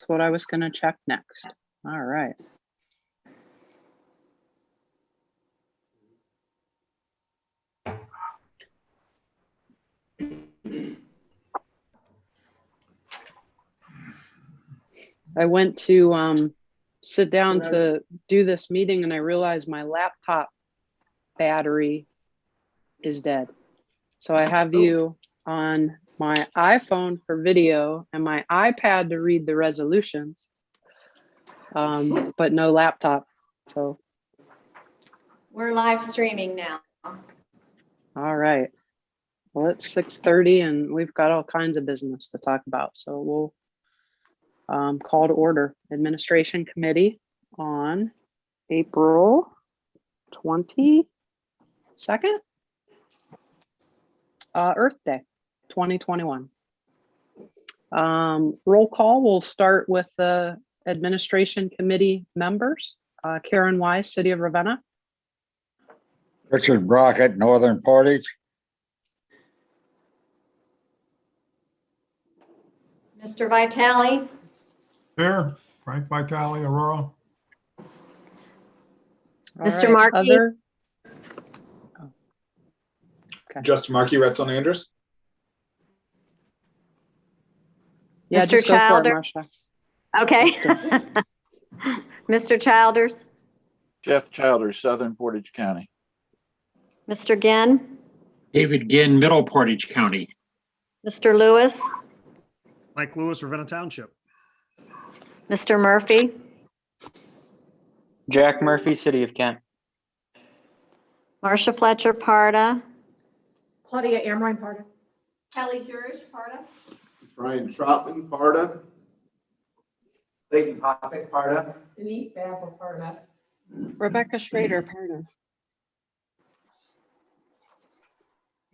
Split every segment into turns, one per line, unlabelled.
That's what I was going to check next. All right. I went to sit down to do this meeting and I realized my laptop battery is dead. So I have you on my iPhone for video and my iPad to read the resolutions, but no laptop. So
we're live streaming now.
All right. Well, it's 6:30 and we've got all kinds of business to talk about. So we'll call to order Administration Committee on April 22nd, Earth Day, 2021. Roll call, we'll start with the Administration Committee members. Karen Wise, City of Ravenna.
Richard Brockett, Northern Portage.
Mr. Vitale.
Here, Frank Vitale, Aurora.
All
Mr.
right,
Markey.
Other. Oh. Okay.
Justin Markey, Retzel Andrews.
Yeah,
Mr.
just go for it,
Childer.
Marcia.
Okay. Mr. Childers.
Jeff Childers, Southern Portage County.
Mr. Ginn.
David Ginn, Middle Portage County.
Mr. Lewis.
Mike Lewis, Ravenna Township.
Mr. Murphy.
Jack Murphy, City of Kent.
Marcia Fletcher, PARTA.
Claudia Amrine, PARTA.
Kelly Jurish, PARTA.
Brian Trotman, PARTA. Clayton Popick, PARTA.
Denise Baffle, PARTA.
Rebecca Schrader, PARTA.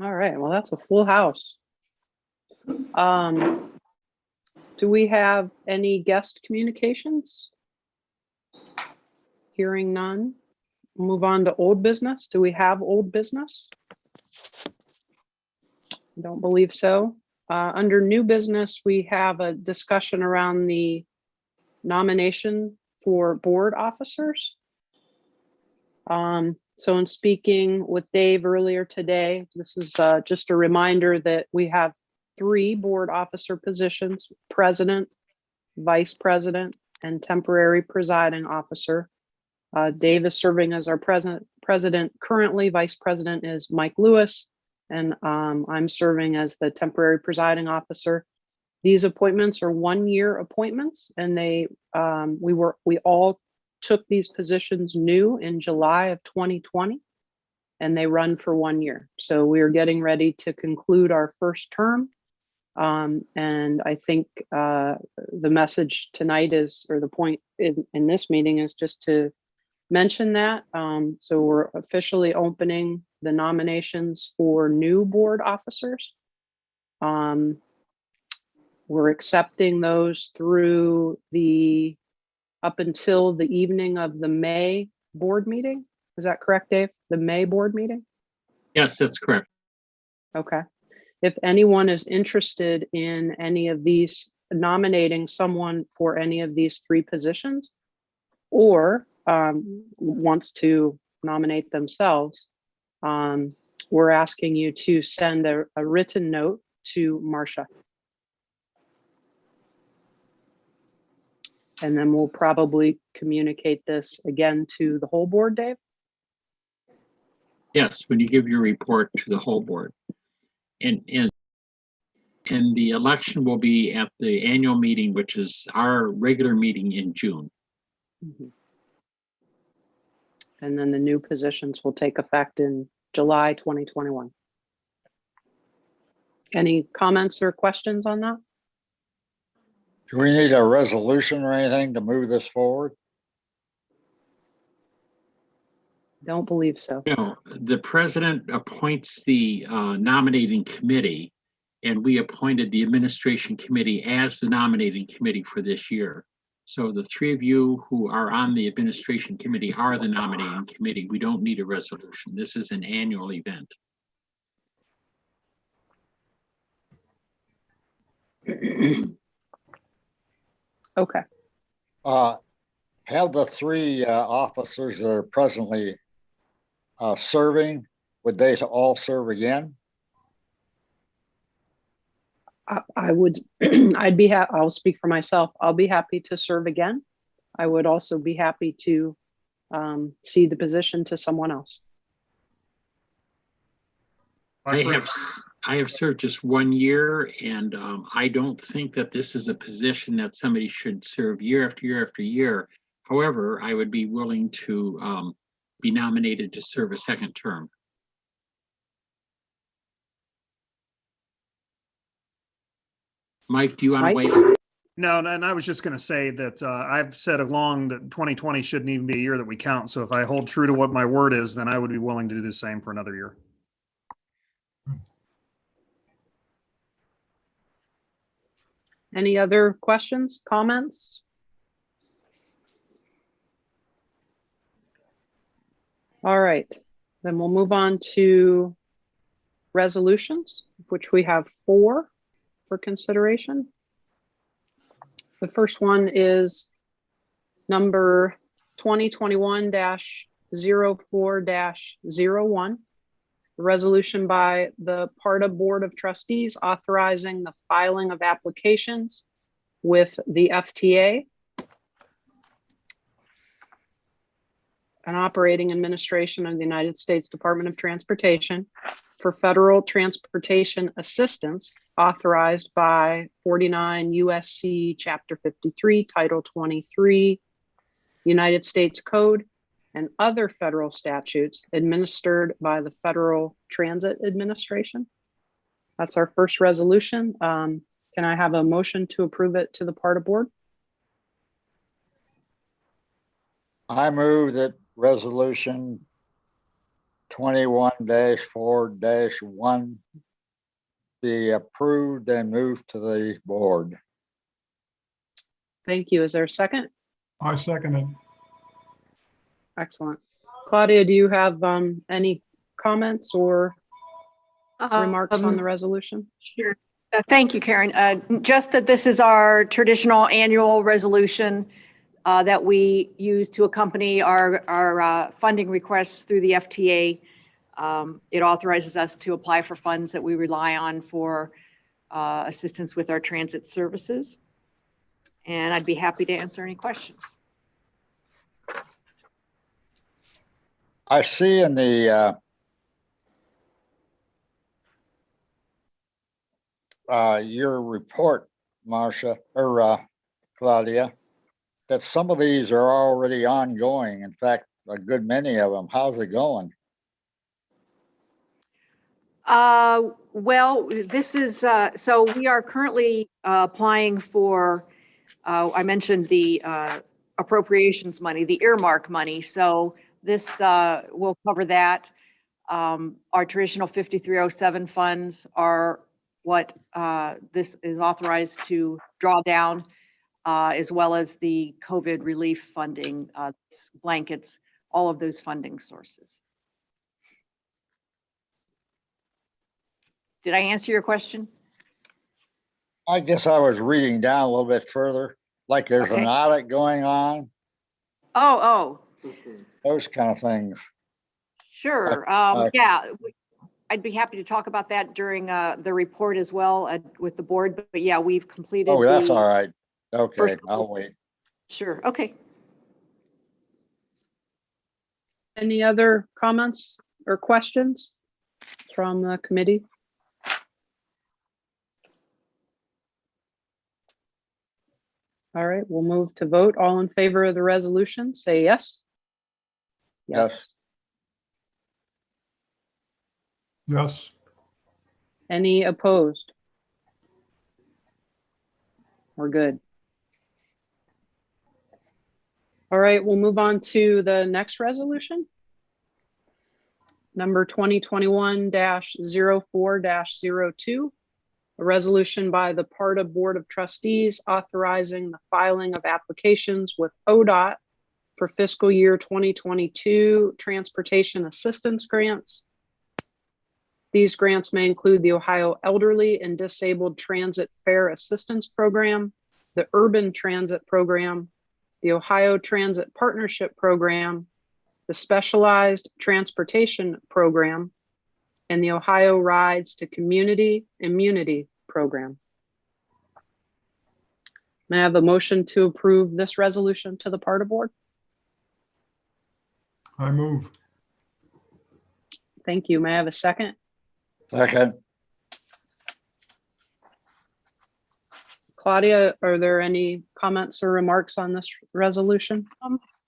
All right, well, that's a full house. Do we have any guest communications? Hearing none. Move on to old business. Do we have old business? Don't believe so. Under new business, we have a discussion around the nomination for board officers. So in speaking with Dave earlier today, this is just a reminder that we have 3 board officer positions: president, vice president, and temporary presiding officer. Dave is serving as our president currently. Vice president is Mike Lewis, and I'm serving as the temporary presiding officer. These appointments are 1-year appointments, and we all took these positions new in July of 2020, and they run for 1 year. So we are getting ready to conclude our first term. And I think the message tonight is, or the point in this meeting is just to mention that. So we're officially opening the nominations for new board officers. We're accepting those through up until the evening of the May board meeting. Is that correct, Dave? The May board meeting?
Yes, that's correct.
Okay. If anyone is interested in any of these, nominating someone for any of these 3 positions, or wants to nominate themselves, we're asking you to send a written note to Marcia. And then we'll probably communicate this again to the whole board, Dave?
Yes, when you give your report to the whole board. And the election will be at the annual meeting, which is our regular meeting in June.
Mm-hmm. And then the new positions will take effect in July 2021. Any comments or questions on that?
Do we need a resolution or anything to move this forward?
Don't believe so.
No, the president appoints the nominating committee, and we appointed the administration committee as the nominating committee for this year. So the 3 of you who are on the administration committee are the nominating committee. We don't need a resolution. This is an annual event.
Okay.
Have the three officers that are presently serving, would they all serve again?
I would, I'll speak for myself. I'll be happy to serve again. I would also be happy to cede the position to someone else.
I have served just 1 year, and I don't think that this is a position that somebody should serve year after year after year. However, I would be willing to be nominated to serve a second term. Mike, do you want to
Mike?
weigh in?
No, and I was just going to say that I've said along that 2020 shouldn't even be a year that we count. So if I hold true to what my word is, then I would be willing to do the same for another year.
Any other questions, comments? All right, then we'll move on to resolutions, which we have 4 for consideration. The first one is number 2021-04-01. Resolution by the PARTA Board of Trustees authorizing the filing of applications with the FTA and operating administration of the United States Department of Transportation for federal transportation assistance authorized by 49 USC Chapter 53, Title 23, United States Code, and other federal statutes administered by the Federal Transit Administration. That's our first resolution. Can I have a motion to approve it to the PARTA board?
I move that resolution 21-4-1 be approved and moved to the board.
Thank you. Is there a second?
I second it.
Excellent. Claudia, do you have any comments or remarks on the resolution?
Sure. Thank you, Karen. Just that this is our traditional annual resolution that we use to accompany our funding requests through the FTA. It authorizes us to apply for funds that we rely on for assistance with our transit services. And I'd be happy to answer any questions.
I see in the your report, Marcia or Claudia, that some of these are already ongoing. In fact, a good many of them. How's it going?
Well, this is, so we are currently applying for, I mentioned the appropriations money, the earmark money. So this will cover that. Our traditional 5307 funds are what this is authorized to draw down, as well as the COVID relief funding, blankets, all of those funding sources. Did I answer your question?
I guess I was reading down a little bit further, like there's
Okay.
an audit going on,
Oh,
those kind of things.
sure. Yeah, I'd be happy to talk about that during the report as well with the board. But yeah, we've completed.
Oh, that's all right. Okay,
first-
I'll wait.
Sure. Okay.
Any other comments or questions from the committee? All right, we'll move to vote. All in favor of the resolution, say yes.
Yes.
Yes.
Any opposed? We're good. All right, we'll move on to the next resolution. Number 2021-04-02. A resolution by the PARTA Board of Trustees authorizing the filing of applications with ODOT for fiscal year 2022 transportation assistance grants. These grants may include the Ohio Elderly and Disabled Transit Fare Assistance Program, the Urban Transit Program, the Ohio Transit Partnership Program, the Specialized Transportation Program, and the Ohio Rides to Community Immunity Program. May I have a motion to approve this resolution to the PARTA Board?
I move.
Thank you. May I have a second?
Second,
Claudia, are there any comments or remarks on this resolution?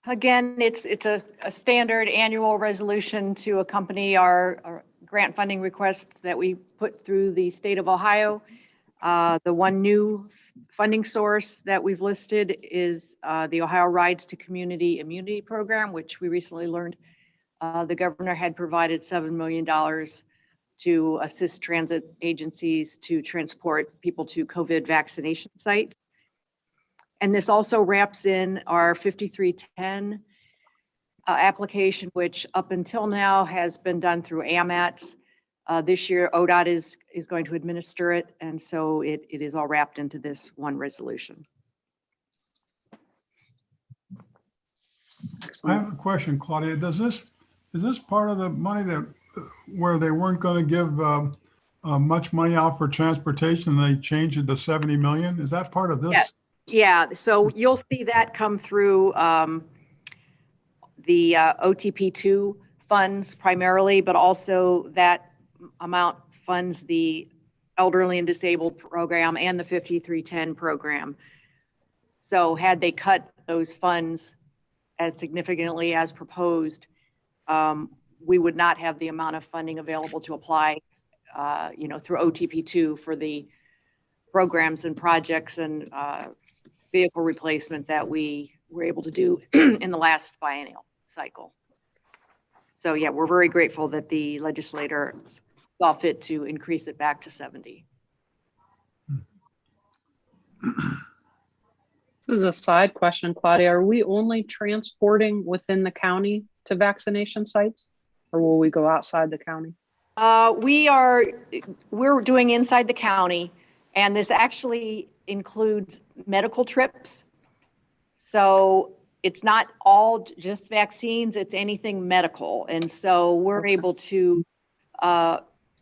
Again, it's a standard annual resolution to accompany our grant funding requests that we put through the state of Ohio. The one new funding source that we've listed is the Ohio Rides to Community Immunity Program, which we recently learned the governor had provided $7 million to assist transit agencies to transport people to COVID vaccination sites. And this also wraps in our 5310 application, which up until now has been done through Amends. This year, ODOT is going to administer it, and so it is all wrapped into this one resolution.
I
Excellent.
have a question, Claudia. Is this part of the money that, where they weren't going to give much money out for transportation, they changed it to 70 million? Is that part of this?
Yes. Yeah, so you'll see that come through the OTP2 funds primarily, but also that amount funds the elderly and disabled program and the 5310 program. So had they cut those funds as significantly as proposed, we would not have the amount of funding available to apply, through OTP2 for the programs and projects and vehicle replacement that we were able to do in the last biennial cycle. So yeah, we're very grateful that the legislator saw fit to increase it back to 70.
This is a side question, Claudia. Are we only transporting within the county to vaccination sites, or will we go outside the county?
We're doing inside the county, and this actually includes medical trips. So it's not all just vaccines, it's anything medical. And so we're able to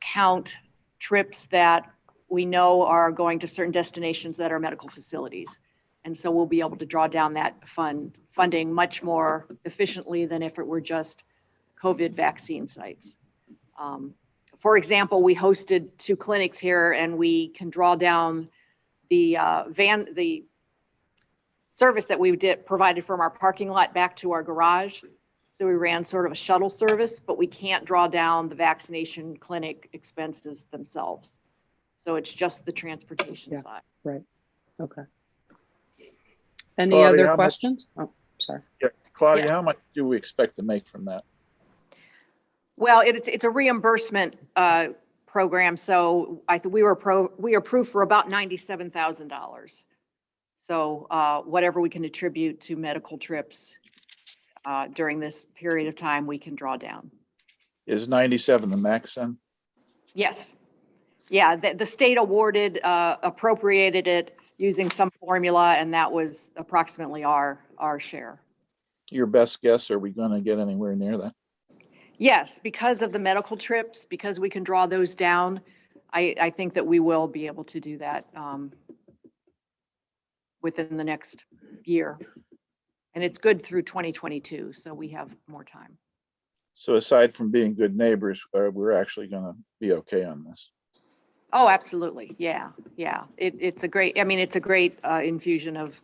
count trips that we know are going to certain destinations that are medical facilities. And so we'll be able to draw down that funding much more efficiently than if it were just COVID vaccine sites. For example, we hosted 2 clinics here, and we can draw down the the service that we provided from our parking lot back to our garage. So we ran sort of a shuttle service, but we can't draw down the vaccination clinic expenses themselves. So it's just the transportation side.
Right. Okay. Any
Claudia,
other
how much-
questions? Oh, sorry.
Yeah, Claudia,
Yeah.
how much do we expect to make from that?
Well, it's a reimbursement program. So we are approved for about $97,000. So whatever we can attribute to medical trips during this period of time, we can draw down.
Is 97 the max then?
Yes. Yeah, the state appropriated it using some formula, and that was approximately our share.
Your best guess, are we going to get anywhere near that?
Yes, because of the medical trips, because we can draw those down, I think that we will be able to do that within the next year. And it's good through 2022, so we have more time.
So aside from being good neighbors, we're actually going to be okay on this.
Oh, absolutely. Yeah. It's a great infusion of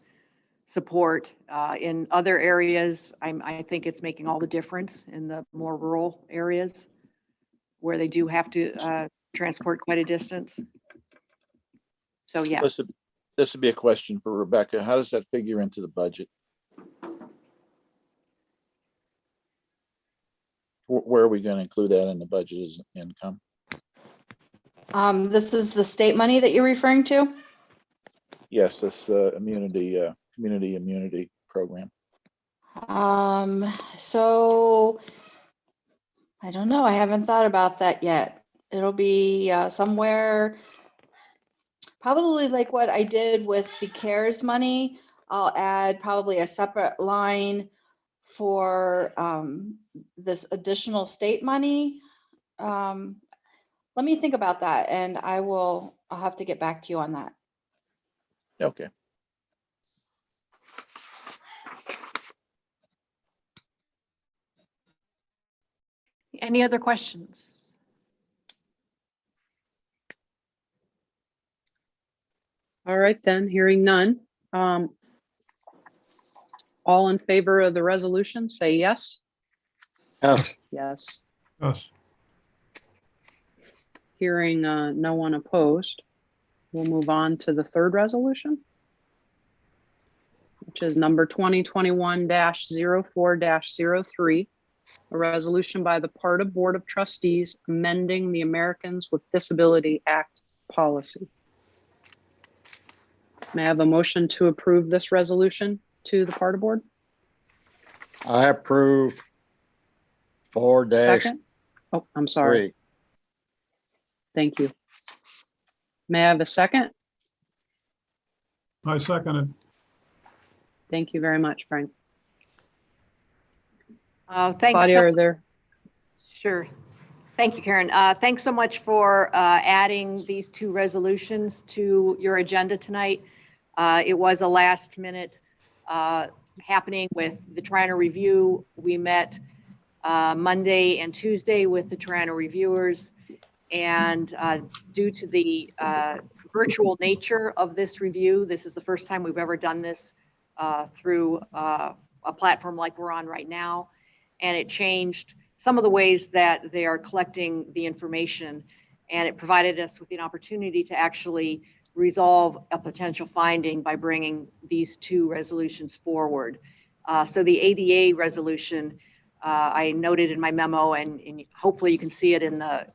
support in other areas. I think it's making all the difference in the more rural areas where they do have to transport quite a distance. So yeah.
This would be a question for Rebecca. How does that figure into the budget? Where are we going to include that in the budget as income?
This is the state money that you're referring to?
Yes, this community immunity program.
So I don't know. I haven't thought about that yet. It'll be somewhere probably like what I did with the CARES money. I'll add probably a separate line for this additional state money. Let me think about that, and I'll have to get back to you on that.
Okay.
Any other questions?
All right, then, hearing none. All in favor of the resolution, say yes.
Yes,
Yes.
Yes.
Hearing no one opposed, we'll move on to the third resolution, which is number 2021-04-03, a resolution by the PARTA Board of Trustees amending the Americans with Disability Act policy. May I have a motion to approve this resolution to the PARTA Board?
I approve 4-3.
Second? Oh, I'm sorry. Thank you. May I have a second?
I second it.
Thank you very much, Frank.
Thanks.
Claudia, are there?
Sure. Thank you, Karen. Thanks so much for adding these two resolutions to your agenda tonight. It was a last minute happening with the Toronto Review. We met Monday and Tuesday with the Toronto reviewers, and due to the virtual nature of this review, this is the first time we've ever done this through a platform like we're on right now, and it changed some of the ways that they are collecting the information, and it provided us with an opportunity to actually resolve a potential finding by bringing these two resolutions forward. So the ADA resolution, I noted in my memo, and hopefully you can see it in the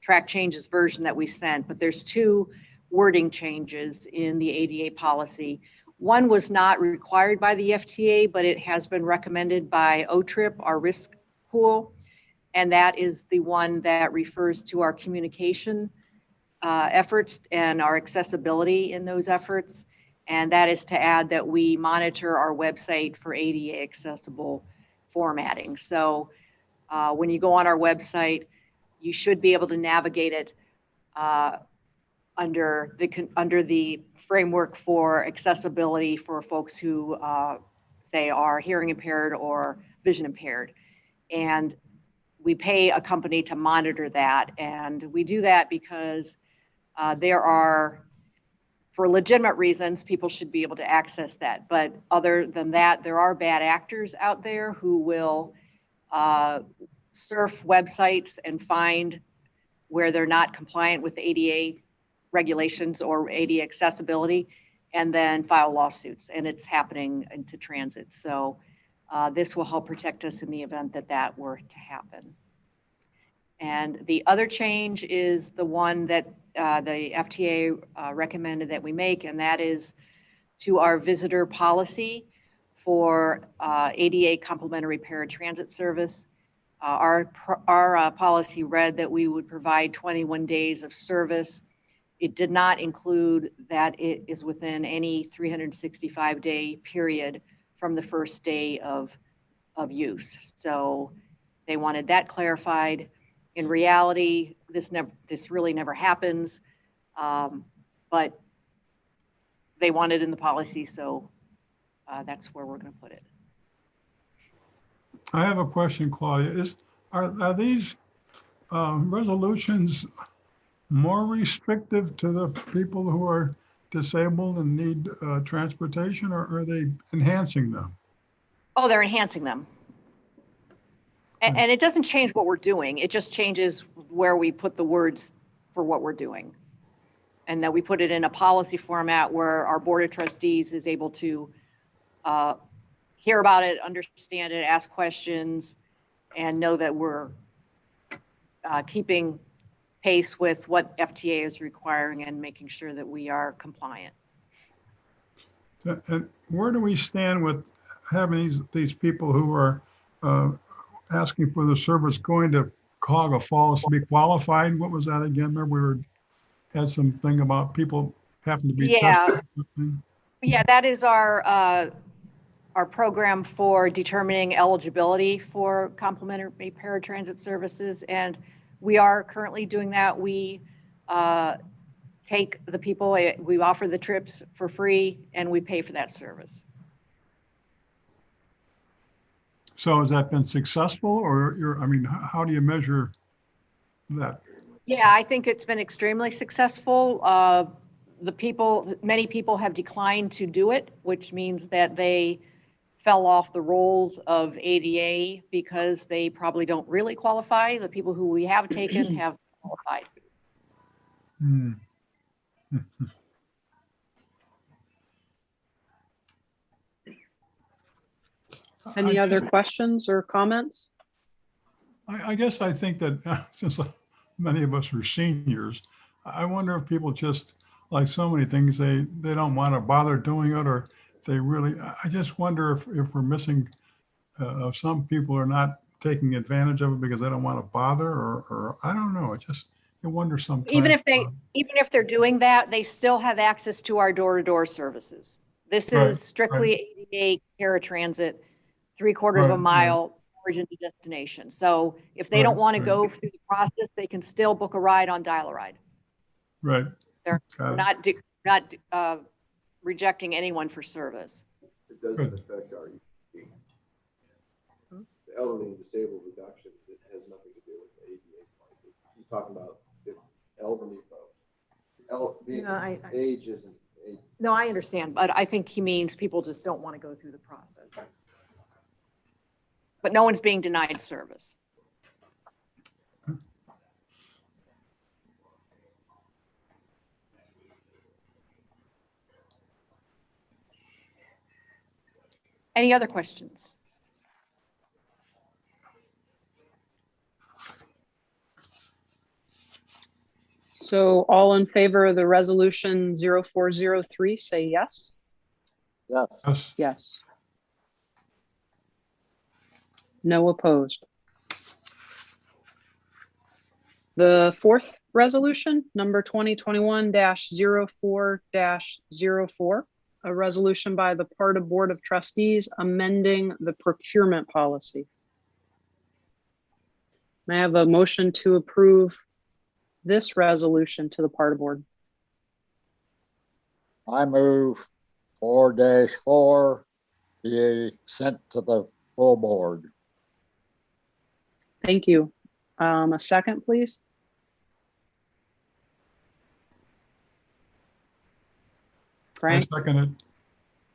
track changes version that we sent, but there's two wording changes in the ADA policy. One was not required by the FTA, but it has been recommended by OTRIP, our risk pool, and that is the one that refers to our communication efforts and our accessibility in those efforts. And that is to add that we monitor our website for ADA accessible formatting. So when you go on our website, you should be able to navigate it under the framework for accessibility for folks who say are hearing impaired or vision impaired. And we pay a company to monitor that. And we do that because there are, for legitimate reasons, people should be able to access that. But other than that, there are bad actors out there who will surf websites and find where they're not compliant with ADA regulations or ADA accessibility, and then file lawsuits. And it's happening into transit. So this will help protect us in the event that that were to happen. And the other change is the one that the FTA recommended that we make, and that is to our visitor policy for ADA Complementary Paratransit service. Our policy read that we would provide 21 days of service. It did not include that it is within any 365-day period from the first day of use. So they wanted that clarified. In reality, this really never happens, but they want it in the policy, so that's where we're going to put it.
I have a question, Claudia. Are these resolutions more restrictive to the people who are disabled and need transportation, or are they enhancing them?
Oh, they're enhancing them. And it doesn't change what we're doing. It just changes where we put the words for what we're doing. And that we put it in a policy format where our Board of Trustees is able to hear about it, understand it, ask questions, and know that we're keeping pace with what FTA is requiring and making sure that we are compliant.
And where do we stand with having these people who are asking for the service going to Cuyahoga Falls to be qualified? What was that again? Remember, we were had some thing about people having to be
Yeah.
tested.
Yeah, that is our program for determining eligibility for complimentary paratransit services. And we are currently doing that. We take the people, we offer the trips for free, and we pay for that service.
So has that been successful, or I mean, how do you measure that?
Yeah, I think it's been extremely successful. Many people have declined to do it, which means that they fell off the rolls of ADA because they probably don't really qualify. The people who we have taken have qualified.
Hmm.
Any other questions or comments?
I guess I think that since many of us are seniors, I wonder if people just, like so many things, they don't want to bother doing it, or they really, I just wonder if we're missing, some people are not taking advantage of it because they don't want to bother, or I don't know. You wonder sometimes.
Even if they're doing that, they still have access to our door-to-door services. This
Right,
is strictly ADA paratransit, 3/4 of a
Right,
mile origin to destination. So if they don't
Right,
want to
right.
go through the process, they can still book a ride on Dial-A-Ride.
Right.
They're
Got it.
not rejecting anyone for service.
It doesn't
Good.
affect our ED. The elderly and disabled reduction, it has nothing to do with the ADA part. He's talking about the elderly folks.
No,
Age isn't age.
No, I understand, but I think he means people just don't want to go through the process. But no one's being denied service. Any other questions?
So all in favor of the resolution 0403, say yes.
Yes.
Yes.
Yes. No opposed. The fourth resolution, number 2021-04-04, a resolution by the PARTA Board of Trustees amending the procurement policy. May I have a motion to approve this resolution to the PARTA Board?
I move 4-4 be sent to the full board.
Thank you. A second, please.
I
Frank,
second it.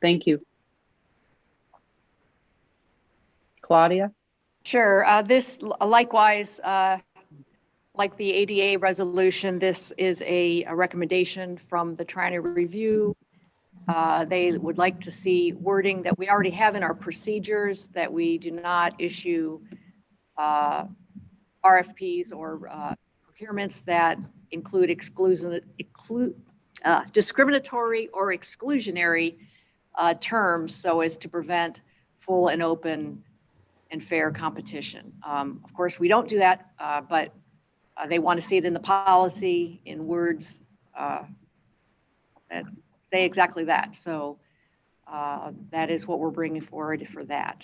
thank you. Claudia?
Sure. This likewise, like the ADA resolution, this is a recommendation from the Triennial Review. They would like to see wording that we already have in our procedures, that we do not issue RFPs or procurements that include discriminatory or exclusionary terms, so as to prevent full and open and fair competition. Of course, we don't do that, but they want to see it in the policy in words that say exactly that. So that is what we're bringing forward for that.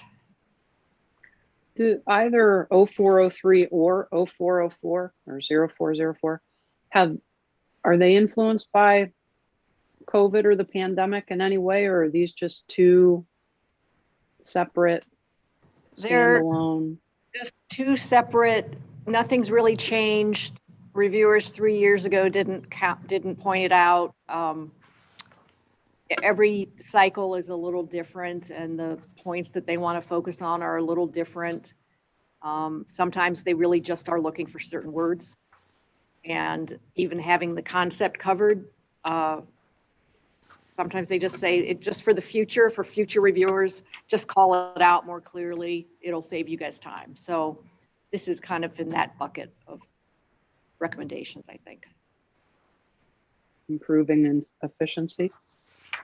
Do either 0403 or 0404 or 0404 are they influenced by COVID or the pandemic in any way, or are these just two separate
They're
standalone?
just two separate, nothing's really changed. Reviewers 3 years ago didn't point it out. Every cycle is a little different, and the points that they want to focus on are a little different. Sometimes they really just are looking for certain words, and even having the concept covered, sometimes they just say it just for the future, for future reviewers, just call it out more clearly. It'll save you guys time. So this is kind of in that bucket of recommendations, I think.
Improving in efficiency.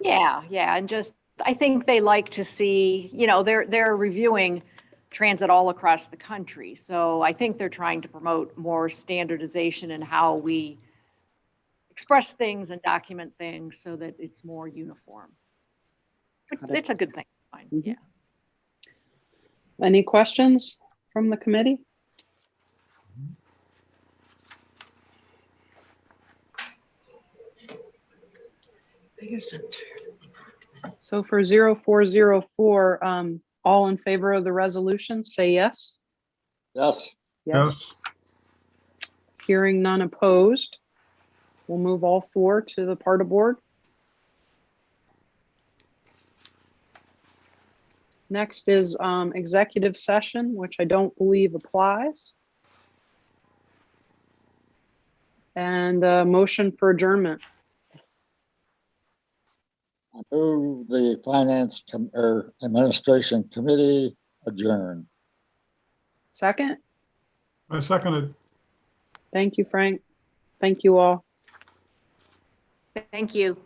Yeah, and just, I think they like to see, they're reviewing transit all across the country. So I think they're trying to promote more standardization in how we express things and document things so that it's more uniform.
Got it.
It's a good thing. Fine.
Mhm.
Yeah.
Any questions from the committee? So for 0404, all in favor of the resolution, say yes.
Yes,
Yes.
Hearing none opposed, we'll move all four to the PARTA board. Next is executive session, which I don't believe applies. And a motion for adjournment.
I move the finance or administration committee adjourn.
Second,
I seconded.
thank you, Frank. Thank you all.
Thank you.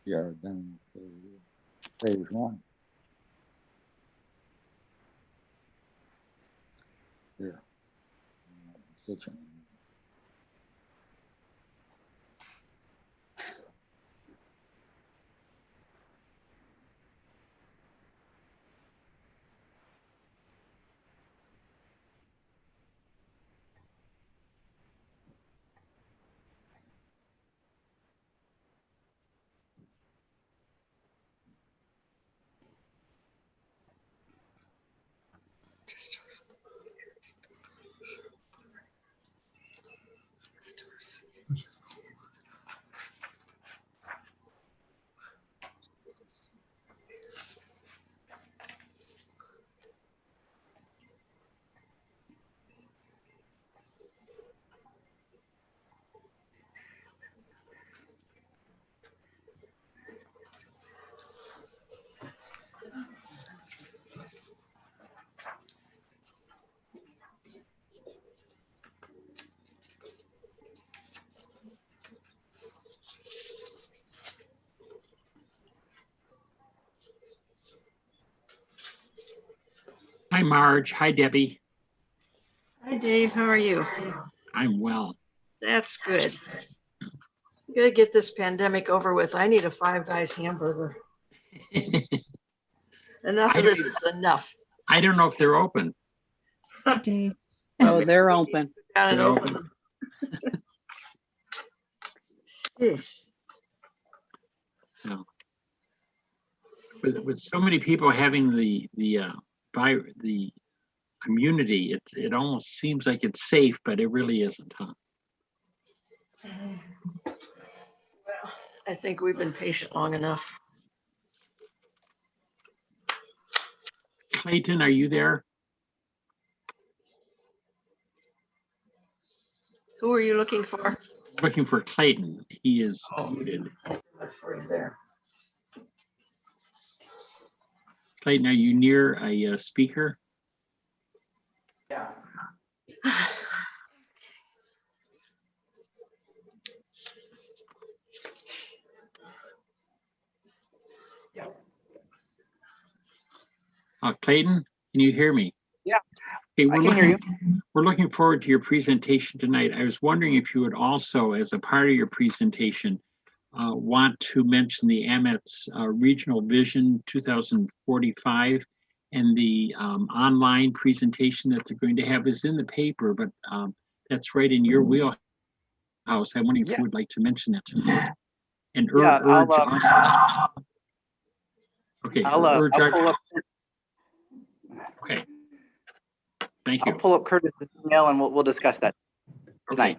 We are done to phase one. Here. Kitchen.
Hi, Marge. Hi, Debbie.
Hi, Dave. How are you?
I'm well.
That's good. We gotta get this pandemic over with. I need a Five Guys hamburger. Enough of this is enough.
I don't know if they're open.
Oh, they're open.
Down and
They're
open
open.
them. Yeesh.
No. With so many people having the immunity, it almost seems like it's safe, but it really isn't, huh?
Well, I think we've been patient long enough.
Clayton, are you there?
Who are you looking for?
Looking for Clayton. He is muted.
Look for you there.
Clayton, are you near a speaker?
Yeah.
Clayton, can you hear me?
Yeah,
Okay,
I can hear you.
We're looking forward to your presentation tonight. I was wondering if you would also, as a part of your presentation, want to mention the Amets Regional Vision 2045 and the online presentation that they're going to have is in the paper, but that's right in your wheelhouse. I'm wondering if you would like to mention it tonight. And
Yeah,
urge also. Okay,
I'll
urge our-
pull up.
Okay. Thank you.
I'll pull up Curtis's email and we'll discuss that tonight.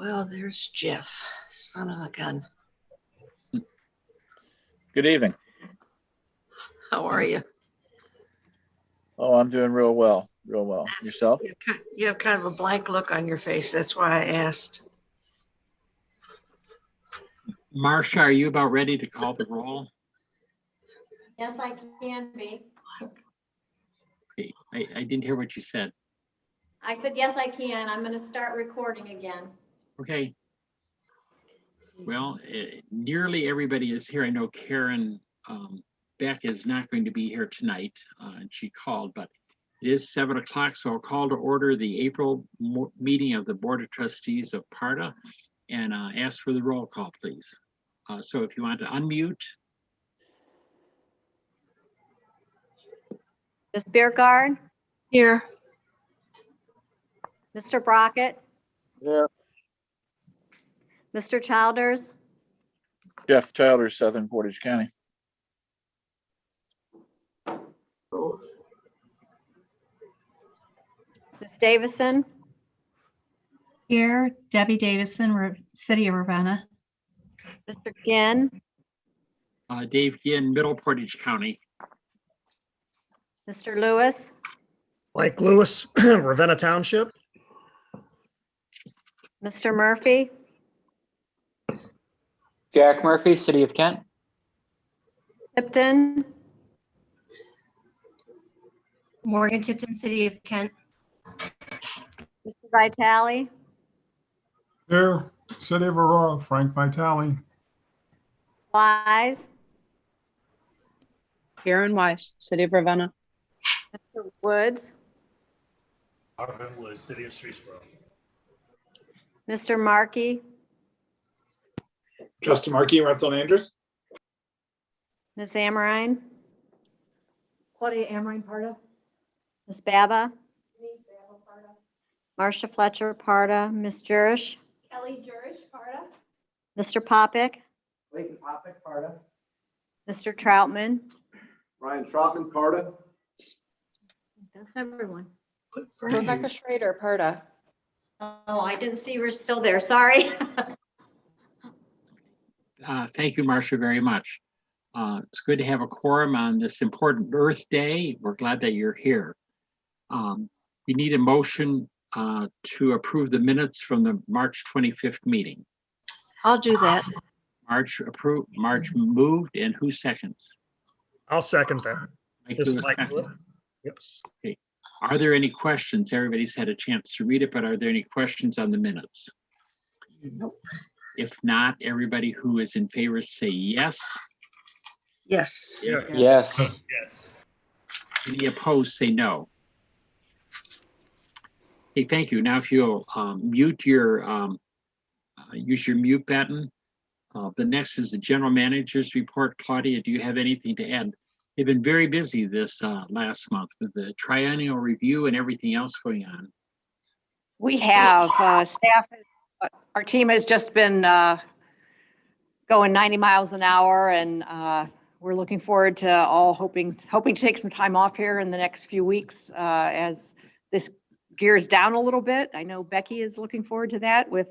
Well, there's Jeff, son of a gun.
Good evening.
How are you?
Oh, I'm doing real well, real well. Yourself?
You have kind of a blank look on your face. That's why I asked.
Marcia, are you about ready to call the roll?
Yes, I can be.
Okay, I didn't hear what you said.
I said, yes, I can. I'm going to start recording again.
Okay. Well, nearly everybody is here. I know Karen Beck is not going to be here tonight, and she called, but it is 7 o'clock, so I'll call to order the April meeting of the Board of Trustees of PARTA and ask for the roll call, please. So if you want to unmute.
Ms. Biergard,
Here.
Mr. Brockett,
Here.
Mr. Childers,
Jeff Childers, Southern Portage County.
Oh,
Ms. Davison,
Here, Debbie Davison, City of Ravenna.
Mr. Ginn,
Dave Ginn, Middle Portage County.
Mr. Lewis,
Mike Lewis, Ravenna Township.
Mr. Murphy,
Jack Murphy, City of Kent.
Tipton,
Morgan Tipton, City of Kent.
Mr. Vitale,
Here, City of Aurora, Frank Vitale.
Wise,
Karen Weiss, City of Ravenna.
Mr. Woods,
Marvin Woods, City of Streetsboro.
Mr. Markey,
Justin Markey, Rensselaer Andrews.
Ms. Amrine,
Claudia Amrine, PARTA.
Ms. Baba, Marcia Fletcher, Parda, Ms. Jurish,
Kelly Jurish, PARTA.
Mr. Popick,
Clayton Popick, PARTA.
Mr. Troutman.
Ryan Trotman, PARTA.
That's everyone.
Rebecca Schrader, PARTA.
Oh, I didn't see you were still there. Sorry.
Thank you, Marcia, very much. It's good to have a quorum on this important Earth Day. We're glad that you're here. We need a motion to approve the minutes from the March 25th meeting.
I'll do that.
March approved, March moved, and who seconds?
I'll second that.
Mike
This is
Lewis
Mike
seconds.
Lewis. Yes.
Okay. Are there any questions? Everybody's had a chance to read it, but are there any questions on the minutes?
Nope.
If not, everybody who is in favor say yes.
Yes.
Yeah.
Yes.
Yes.
Any opposed say no. Okay, thank you. Now if you'll mute your, use your mute button. The next is the general manager's report. Claudia, do you have anything to add? You've been very busy this last month with the triennial review and everything else going on.
We have staff, our team has just been going 90 miles an hour, and we're looking forward to all hoping to take some time off here in the next few weeks as this gears down a little bit. I know Becky is looking forward to that with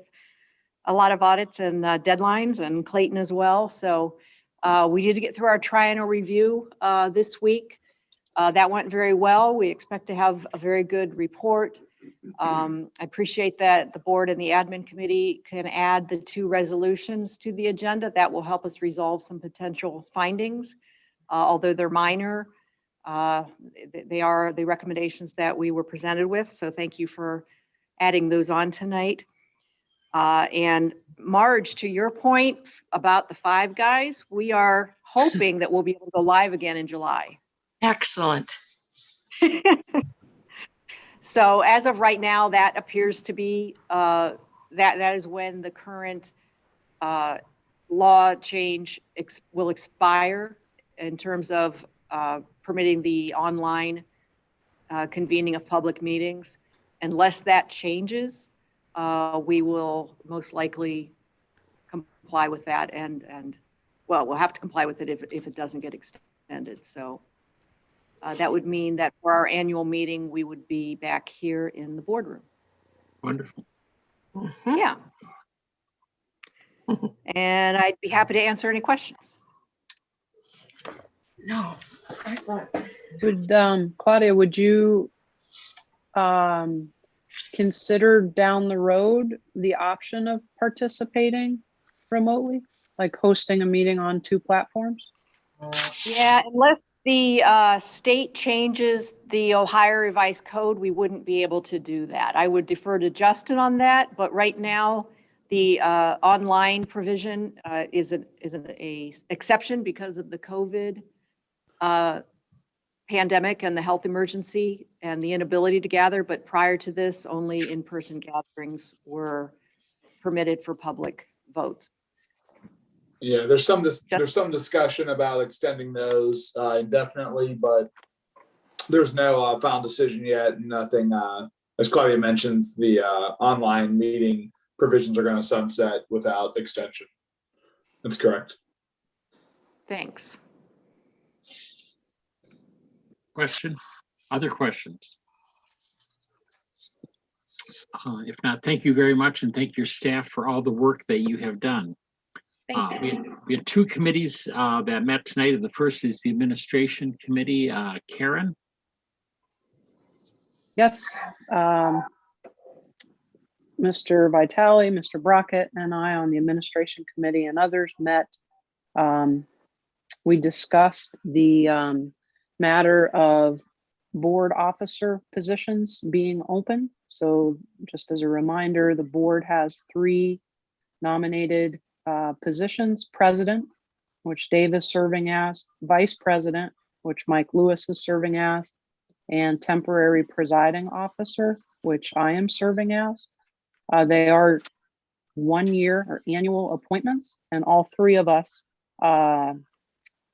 a lot of audits and deadlines, and Clayton as well. So we did get through our triennial review this week. That went very well. We expect to have a very good report. I appreciate that the board and the admin committee can add the 2 resolutions to the agenda. That will help us resolve some potential findings. Although they're minor, they are the recommendations that we were presented with. So thank you for adding those on tonight. And Marge, to your point about the 5 guys, we are hoping that we'll be able to go live again in July.
Excellent.
So as of right now, that appears to be, that is when the current law change will expire in terms of permitting the online convening of public meetings. Unless that changes, we will most likely comply with that, and well, we'll have to comply with it if it doesn't get extended. So that would mean that for our annual meeting, we would be back here in the boardroom.
Wonderful.
Yeah. And I'd be happy to answer any questions.
No.
Would, Claudia, would you consider down the road the option of participating remotely, like hosting a meeting on 2 platforms?
Yeah, unless the state changes the Ohio Revised Code, we wouldn't be able to do that. I would defer to Justin on that, but right now, the online provision is an exception because of the COVID pandemic and the health emergency and the inability to gather. But prior to this, only in-person gatherings were permitted for public votes.
Yeah, there's some discussion about extending those indefinitely, but there's no final decision yet. And nothing, as Claudia mentions, the online meeting provisions are going to sunset without extension. That's correct.
Thanks.
Question? Other questions? If not, thank you very much, and thank your staff for all the work that you have done. We had 2 committees that met tonight, and the first is the Administration Committee. Karen?
Yes. Mr. Vitale, Mr. Brockett, and I on the Administration Committee and others met. We discussed the matter of board officer positions being open. So just as a reminder, the board has 3 nominated positions: president, which Dave is serving as; vice president, which Mike Lewis is serving as; and temporary presiding officer, which I am serving as. They are 1-year or annual appointments, and all 3 of us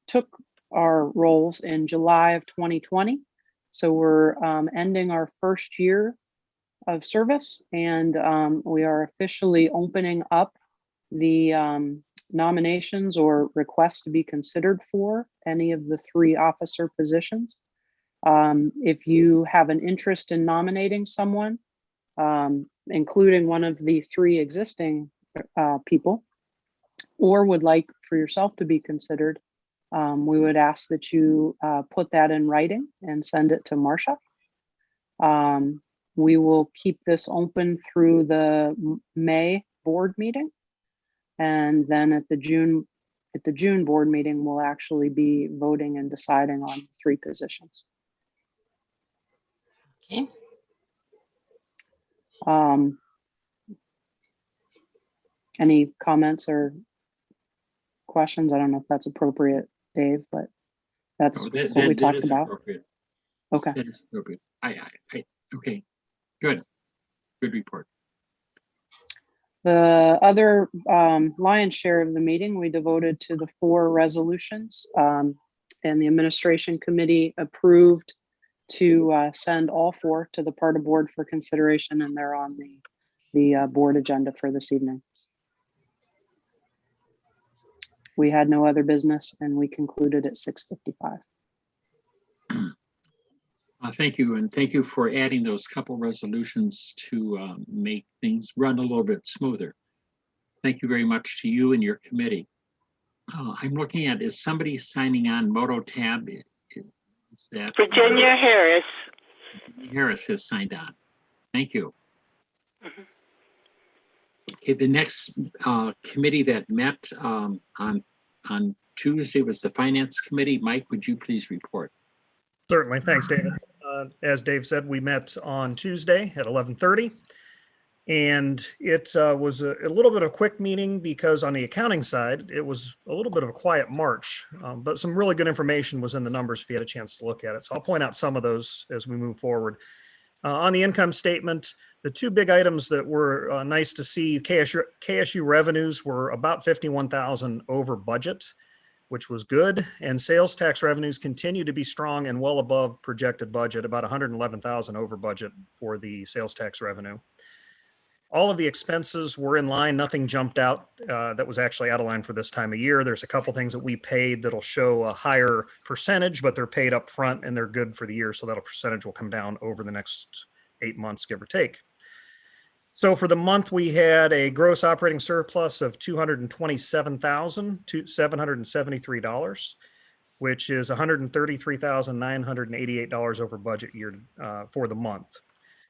took our roles in July of 2020. So we're ending our first year of service, and we are officially opening up the nominations or requests to be considered for any of the 3 officer positions. If you have an interest in nominating someone, including one of the 3 existing people, or would like for yourself to be considered, we would ask that you put that in writing and send it to Marcia. We will keep this open through the May board meeting. And then at the June board meeting, we'll actually be voting and deciding on 3 positions.
Okay.
Any comments or questions? I don't know if that's appropriate, Dave, but that's what we talked about.
Appropriate.
Okay.
That is appropriate. Okay. Good report.
The other lion's share of the meeting we devoted to the 4 resolutions, and the Administration Committee approved to send all 4 to the PARTA board for consideration, and they're on the board agenda for this evening. We had no other business, and we concluded at 6:55.
Thank you, and thank you for adding those couple resolutions to make things run a little bit smoother. Thank you very much to you and your committee. I'm looking at, is somebody signing on Moto Tab? Is that
Virginia Harris?
Harris has signed on. Thank you. Okay, the next committee that met on Tuesday was the Finance Committee. Mike, would you please report?
Certainly. Thanks, David. As Dave said, we met on Tuesday at 11:30. And it was a little bit of a quick meeting because on the accounting side, it was a little bit of a quiet March, but some really good information was in the numbers if you had a chance to look at it. So I'll point out some of those as we move forward. On the income statement, the 2 big items that were nice to see, KSU revenues were about 51,000 over budget, which was good. And sales tax revenues continue to be strong and well above projected budget, about 111,000 over budget for the sales tax revenue. All of the expenses were in line. Nothing jumped out that was actually out of line for this time of year. There's a couple things that we paid that'll show a higher percentage, but they're paid up front and they're good for the year. So that percentage will come down over the next 8 months, give or take. So for the month, we had a gross operating surplus of $227,773, which is $133,988 over budget for the month.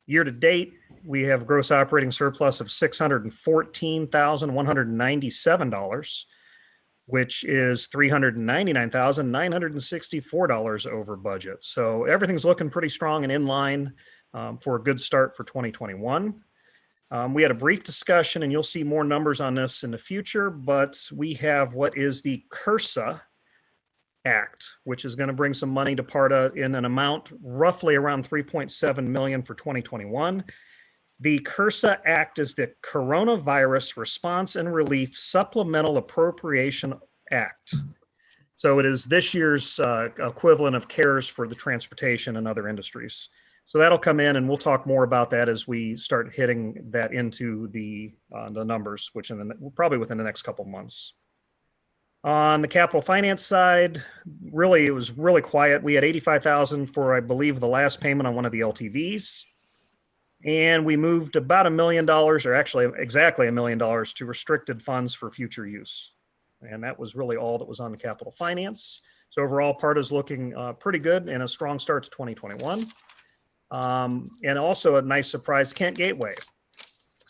Year to date, we have gross operating surplus of $614,197, which is $399,964 over budget. So everything's looking pretty strong and in line for a good start for 2021. We had a brief discussion, and you'll see more numbers on this in the future, but we have what is the Cursa Act, which is going to bring some money to PARTA in an amount roughly around 3.7 million for 2021. The Cursa Act is the Coronavirus Response and Relief Supplemental Appropriation Act. So it is this year's equivalent of CARES for the transportation and other industries. So that'll come in, and we'll talk more about that as we start hitting that into the numbers, which probably within the next couple of months. On the capital finance side, really, it was really quiet. We had 85,000 for, I believe, the last payment on one of the LTVs. And we moved about $1 million, or actually exactly $1 million, to restricted funds for future use. And that was really all that was on the capital finance. So overall, PARTA's looking pretty good and a strong start to 2021. And also a nice surprise, Kent Gateway.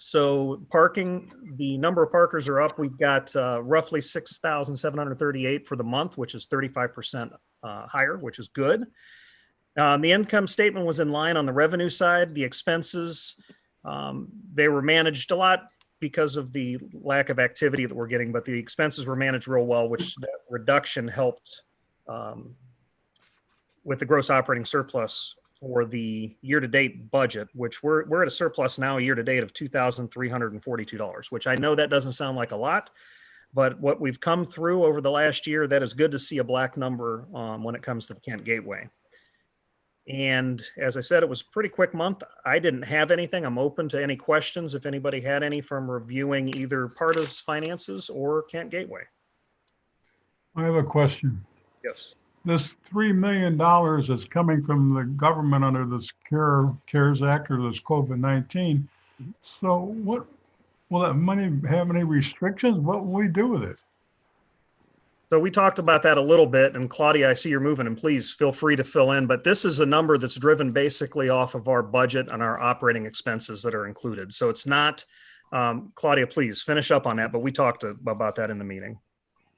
So parking, the number of parkers are up. We've got roughly 6,738 for the month, which is 35% higher, which is good. The income statement was in line on the revenue side. The expenses, they were managed a lot because of the lack of activity that we're getting, but the expenses were managed real well, which that reduction helped with the gross operating surplus for the year-to-date budget, which we're at a surplus now year-to-date of $2,342, which I know that doesn't sound like a lot, but what we've come through over the last year, that is good to see a black number when it comes to the Kent Gateway. And as I said, it was a pretty quick month. I didn't have anything. I'm open to any questions if anybody had any from reviewing either PARTA's finances or Kent Gateway.
I have a question.
Yes.
This $3 million that's coming from the government under this CARES Act or this COVID-19. So what will that money have any restrictions? What will we do with it?
So we talked about that a little bit, and Claudia, I see you're moving, and please feel free to fill in, but this is a number that's driven basically off of our budget and our operating expenses that are included. So it's not, Claudia, please finish up on that, but we talked about that in the meeting.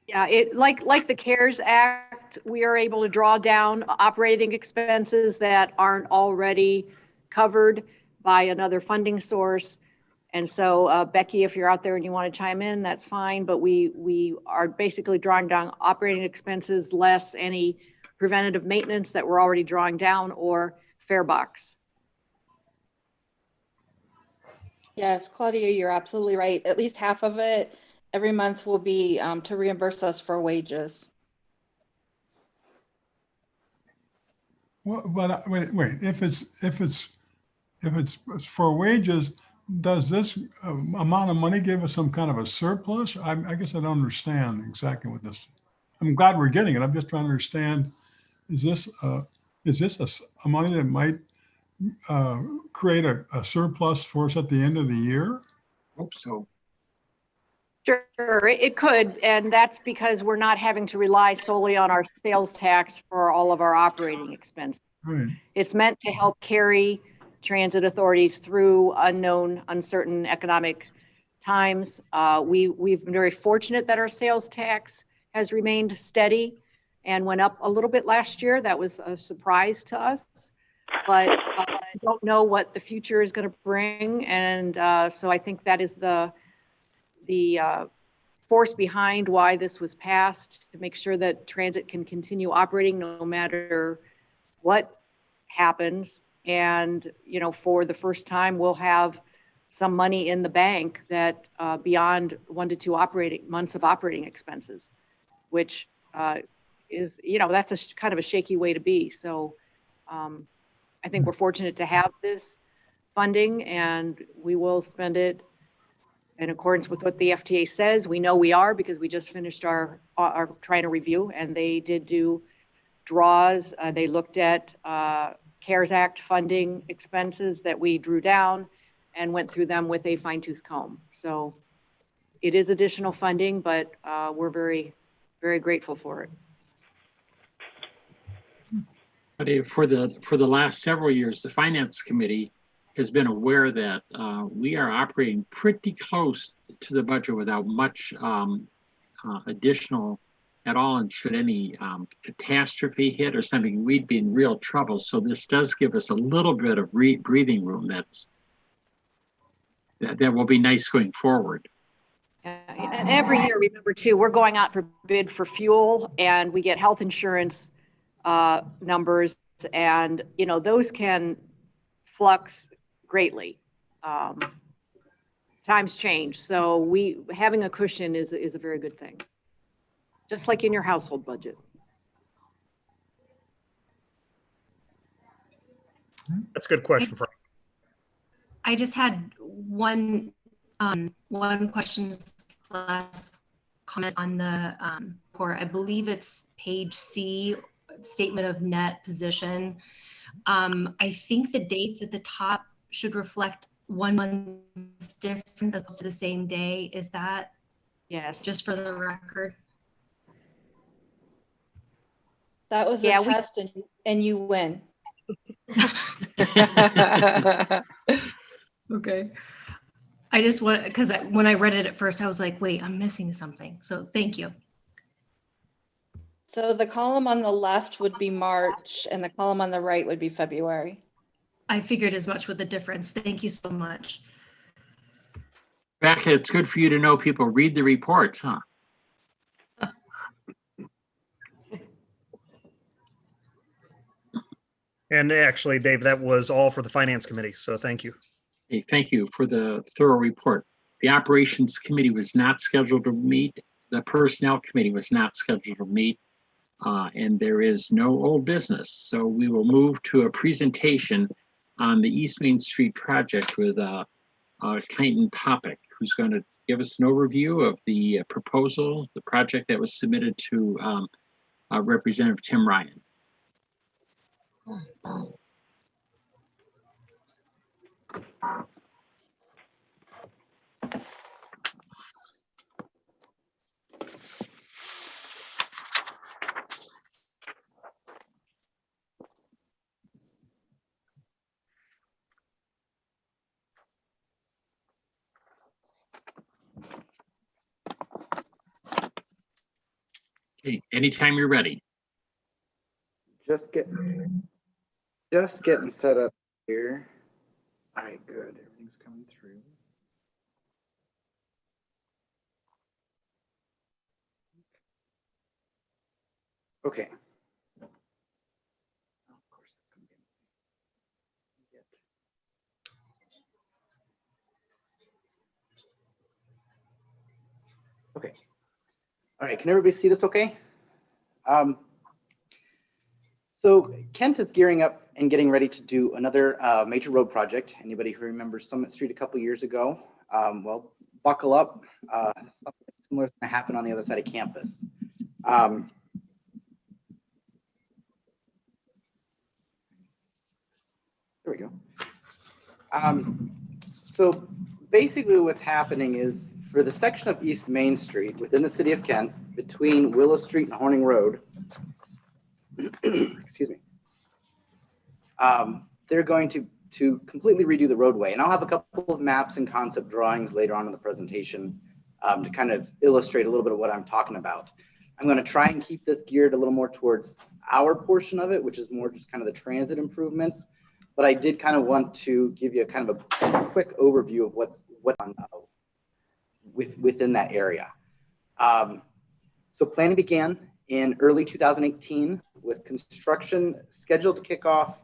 Yeah, like the CARES Act, we are able to draw down operating expenses that aren't already covered by another funding source. And so Becky, if you're out there and you want to chime in, that's fine. But we are basically drawing down operating expenses less any preventative maintenance that we're already drawing down or fare box.
Yes, Claudia, you're absolutely right. At least half of it every month will be to reimburse us for wages.
Well, but wait, if it's for wages, does this amount of money give us some kind of a surplus? I guess I don't understand exactly what this. I'm glad we're getting it. I'm just trying to understand. Is this a money that might create a surplus for us at the end of the year?
Hope so.
Sure, it could, and that's because we're not having to rely solely on our sales tax for all of our operating expenses.
Right.
It's meant to help carry transit authorities through unknown, uncertain economic times. We've been very fortunate that our sales tax has remained steady and went up a little bit last year. That was a surprise to us, but I don't know what the future is going to bring. And so I think that is the force behind why this was passed, to make sure that transit can continue operating no matter what happens. And, you know, for the first time, we'll have some money in the bank that beyond 1 to 2 months of operating expenses, which is, you know, that's a kind of a shaky way to be. So I think we're fortunate to have this funding, and we will spend it in accordance with what the FTA says. We know we are, because we just finished our trying to review, and they did do draws. They looked at CARES Act funding expenses that we drew down, and went through them with a fine tooth comb. So it is additional funding, but we're very, very grateful for it.
But for the last several years, the Finance Committee has been aware that we are operating pretty close to the budget without much additional at all. And should any catastrophe hit or something, we'd be in real trouble. So this does give us a little bit of breathing room that will be nice going forward.
And every year, remember too, we're going out for bid for fuel, and we get health insurance numbers, and those can flux greatly. Times change, so having a cushion is a very good thing, just like in your household budget.
That's a good question, Frank.
I just had one question last comment on the report. I believe it's page C, statement of net position. I think the dates at the top should reflect 1 month's difference as opposed to the same day. Is that?
Yes.
Just for the record.
That was a test and you win.
Okay. I just want, because when I read it at first, I was like, wait, I'm missing something. So thank you.
So the column on the left would be March and the column on the right would be February.
I figured as much with the difference. Thank you so much.
Becca, it's good for you to know people read the reports, huh?
And actually, Dave, that was all for the Finance Committee, so thank you.
Hey, thank you for the thorough report. The Operations Committee was not scheduled to meet. The Personnel Committee was not scheduled to meet. And there is no old business. So we will move to a presentation on the East Main Street project with Clayton Popick, who's going to give us an overview of the proposal, the project that was submitted to Representative Tim Ryan. Okay, anytime you're ready.
Just getting set up here. All right, good. Everything's coming through. Okay. Okay. All right, can everybody see this okay? So Kent is gearing up and getting ready to do another major road project. Anybody who remembers Summit Street a couple years ago? Well, buckle up. Something similar is going to happen on the other side of campus. There we go. So basically what's happening is for the section of East Main Street within the city of Kent between Willow Street and Horning Road, excuse me, they're going to completely redo the roadway. And I'll have a couple of maps and concept drawings later on in the presentation to kind of illustrate a little bit of what I'm talking about. I'm going to try and keep this geared a little more towards our portion of it, which is more just kind of the transit improvements. But I did kind of want to give you a kind of a quick overview of what's on within that area. So planning began in early 2018 with construction scheduled to kick off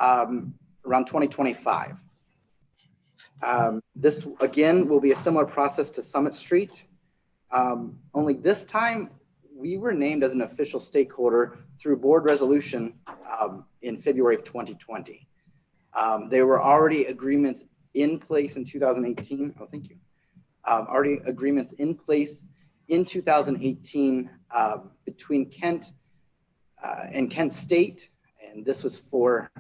around 2025. This again will be a similar process to Summit Street. Only this time we were named as an official stakeholder through board resolution in February of 2020. There were already agreements in place in 2018. Oh, thank you. Already agreements in place in 2018 between Kent and Kent State, and this was for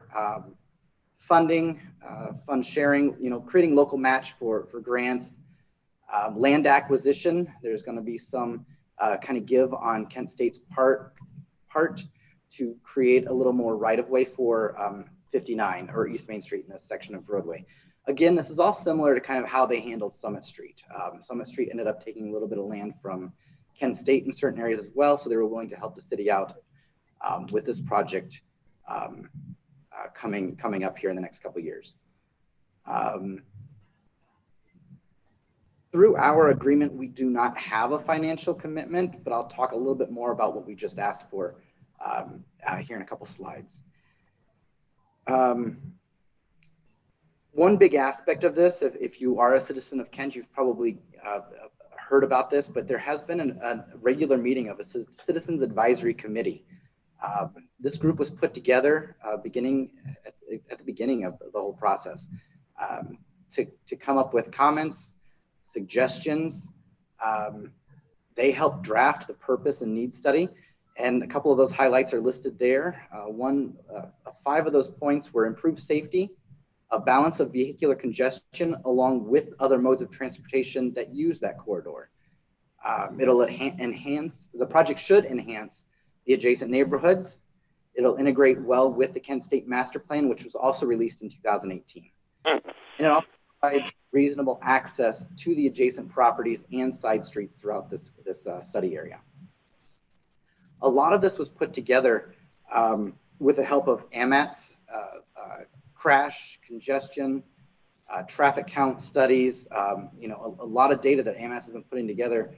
funding, fund sharing, creating local match for grants, land acquisition. There's going to be some kind of give on Kent State's part to create a little more right of way for 59 or East Main Street in this section of roadway. Again, this is all similar to kind of how they handled Summit Street. Summit Street ended up taking a little bit of land from Kent State in certain areas as well, so they were willing to help the city out with this project coming up here in the next couple of years. Through our agreement, we do not have a financial commitment, but I'll talk a little bit more about what we just asked for here in a couple slides. One big aspect of this, if you are a citizen of Kent, you've probably heard about this, but there has been a regular meeting of a Citizens Advisory Committee. This group was put together at the beginning of the whole process to come up with comments, suggestions. They helped draft the purpose and needs study, and a couple of those highlights are listed there. 5 of those points were improved safety, a balance of vehicular congestion along with other modes of transportation that use that corridor. It'll enhance, the project should enhance the adjacent neighborhoods. It'll integrate well with the Kent State Master Plan, which was also released in 2018. And it also provides reasonable access to the adjacent properties and side streets throughout this study area. A lot of this was put together with the help of Amends, crash, congestion, traffic count studies, a lot of data that Amends has been putting together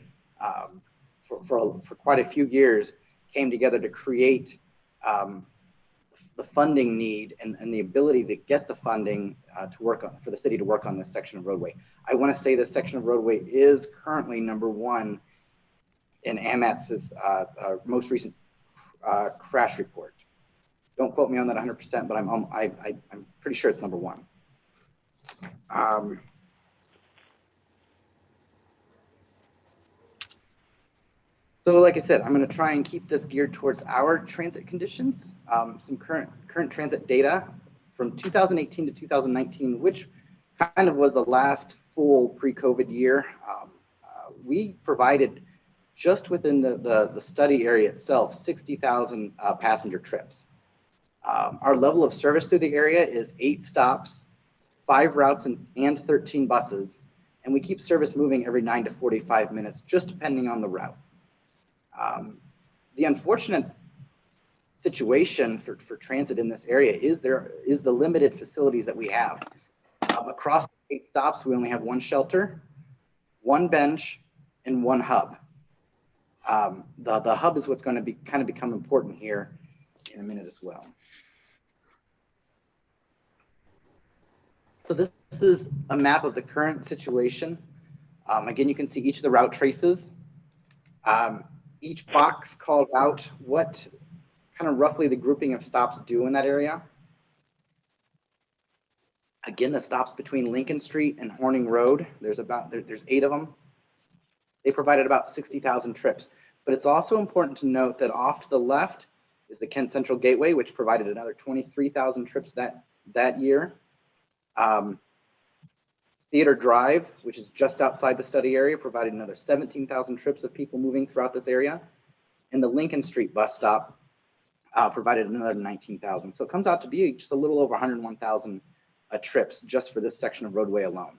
for quite a few years came together to create the funding need and the ability to get the funding to work on, for the city to work on this section of roadway. I want to say this section of roadway is currently #1 in Amends' most recent crash report. Don't quote me on that 100%, but I'm pretty sure it's #1. So like I said, I'm going to try and keep this geared towards our transit conditions. Some current transit data from 2018 to 2019, which kind of was the last full pre-COVID year. We provided just within the study area itself, 60,000 passenger trips. Our level of service through the area is 8 stops, 5 routes, and 13 buses. And we keep service moving every 9 to 45 minutes, just depending on the route. The unfortunate situation for transit in this area is the limited facilities that we have. Across 8 stops, we only have 1 shelter, 1 bench, and 1 hub. The hub is what's going to kind of become important here in a minute as well. So this is a map of the current situation. Again, you can see each of the route traces. Each box called out what kind of roughly the grouping of stops do in that area. Again, the stops between Lincoln Street and Horning Road, there's 8 of them. They provided about 60,000 trips. But it's also important to note that off to the left is the Kent Central Gateway, which provided another 23,000 trips that year. Theater Drive, which is just outside the study area, provided another 17,000 trips of people moving throughout this area. And the Lincoln Street bus stop provided another 19,000. So it comes out to be just a little over 101,000 trips just for this section of roadway alone.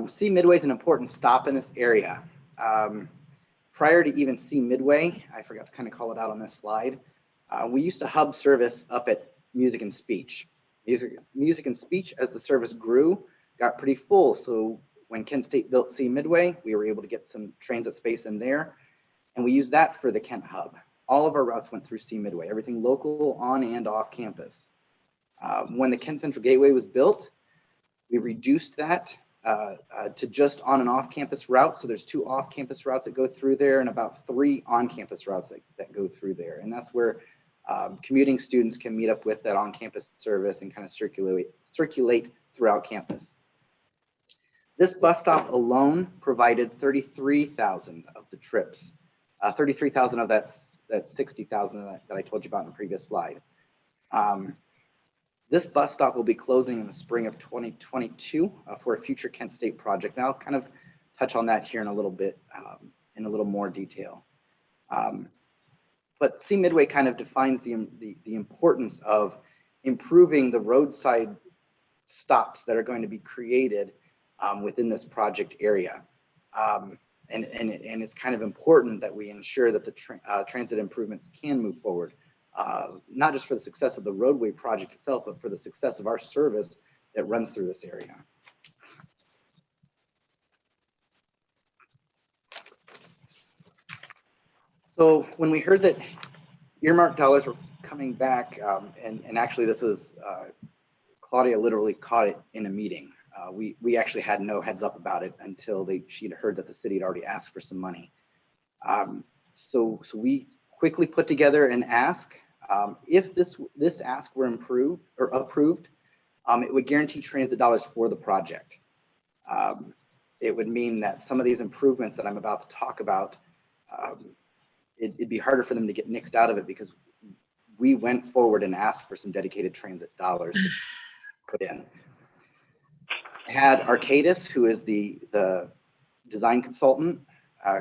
C Midway is an important stop in this area. Prior to even C Midway, I forgot to kind of call it out on this slide, we used to hub service up at Music and Speech. Music and Speech, as the service grew, got pretty full. So when Kent State built C Midway, we were able to get some transit space in there, and we used that for the Kent hub. All of our routes went through C Midway, everything local, on and off campus. When the Kent Central Gateway was built, we reduced that to just on and off campus routes. So there's 2 off campus routes that go through there and about 3 on campus routes that go through there. And that's where commuting students can meet up with that on campus service and kind of circulate throughout campus. This bus stop alone provided 33,000 of the trips. 33,000 of that 60,000 that I told you about in the previous slide. This bus stop will be closing in the spring of 2022 for a future Kent State project. And I'll kind of touch on that here in a little bit, in a little more detail. But C Midway kind of defines the importance of improving the roadside stops that are going to be created within this project area. And it's kind of important that we ensure that the transit improvements can move forward, not just for the success of the roadway project itself, but for the success of our service that runs through this area. So when we heard that earmark dollars were coming back, and actually this was, Claudia literally caught it in a meeting. We actually had no heads up about it until she'd heard that the city had already asked for some money. So we quickly put together an ask. If this ask were approved, it would guarantee transit dollars for the project. It would mean that some of these improvements that I'm about to talk about, it'd be harder for them to get nixed out of it because we went forward and asked for some dedicated transit dollars to put in. I had Arcadis, who is the design consultant,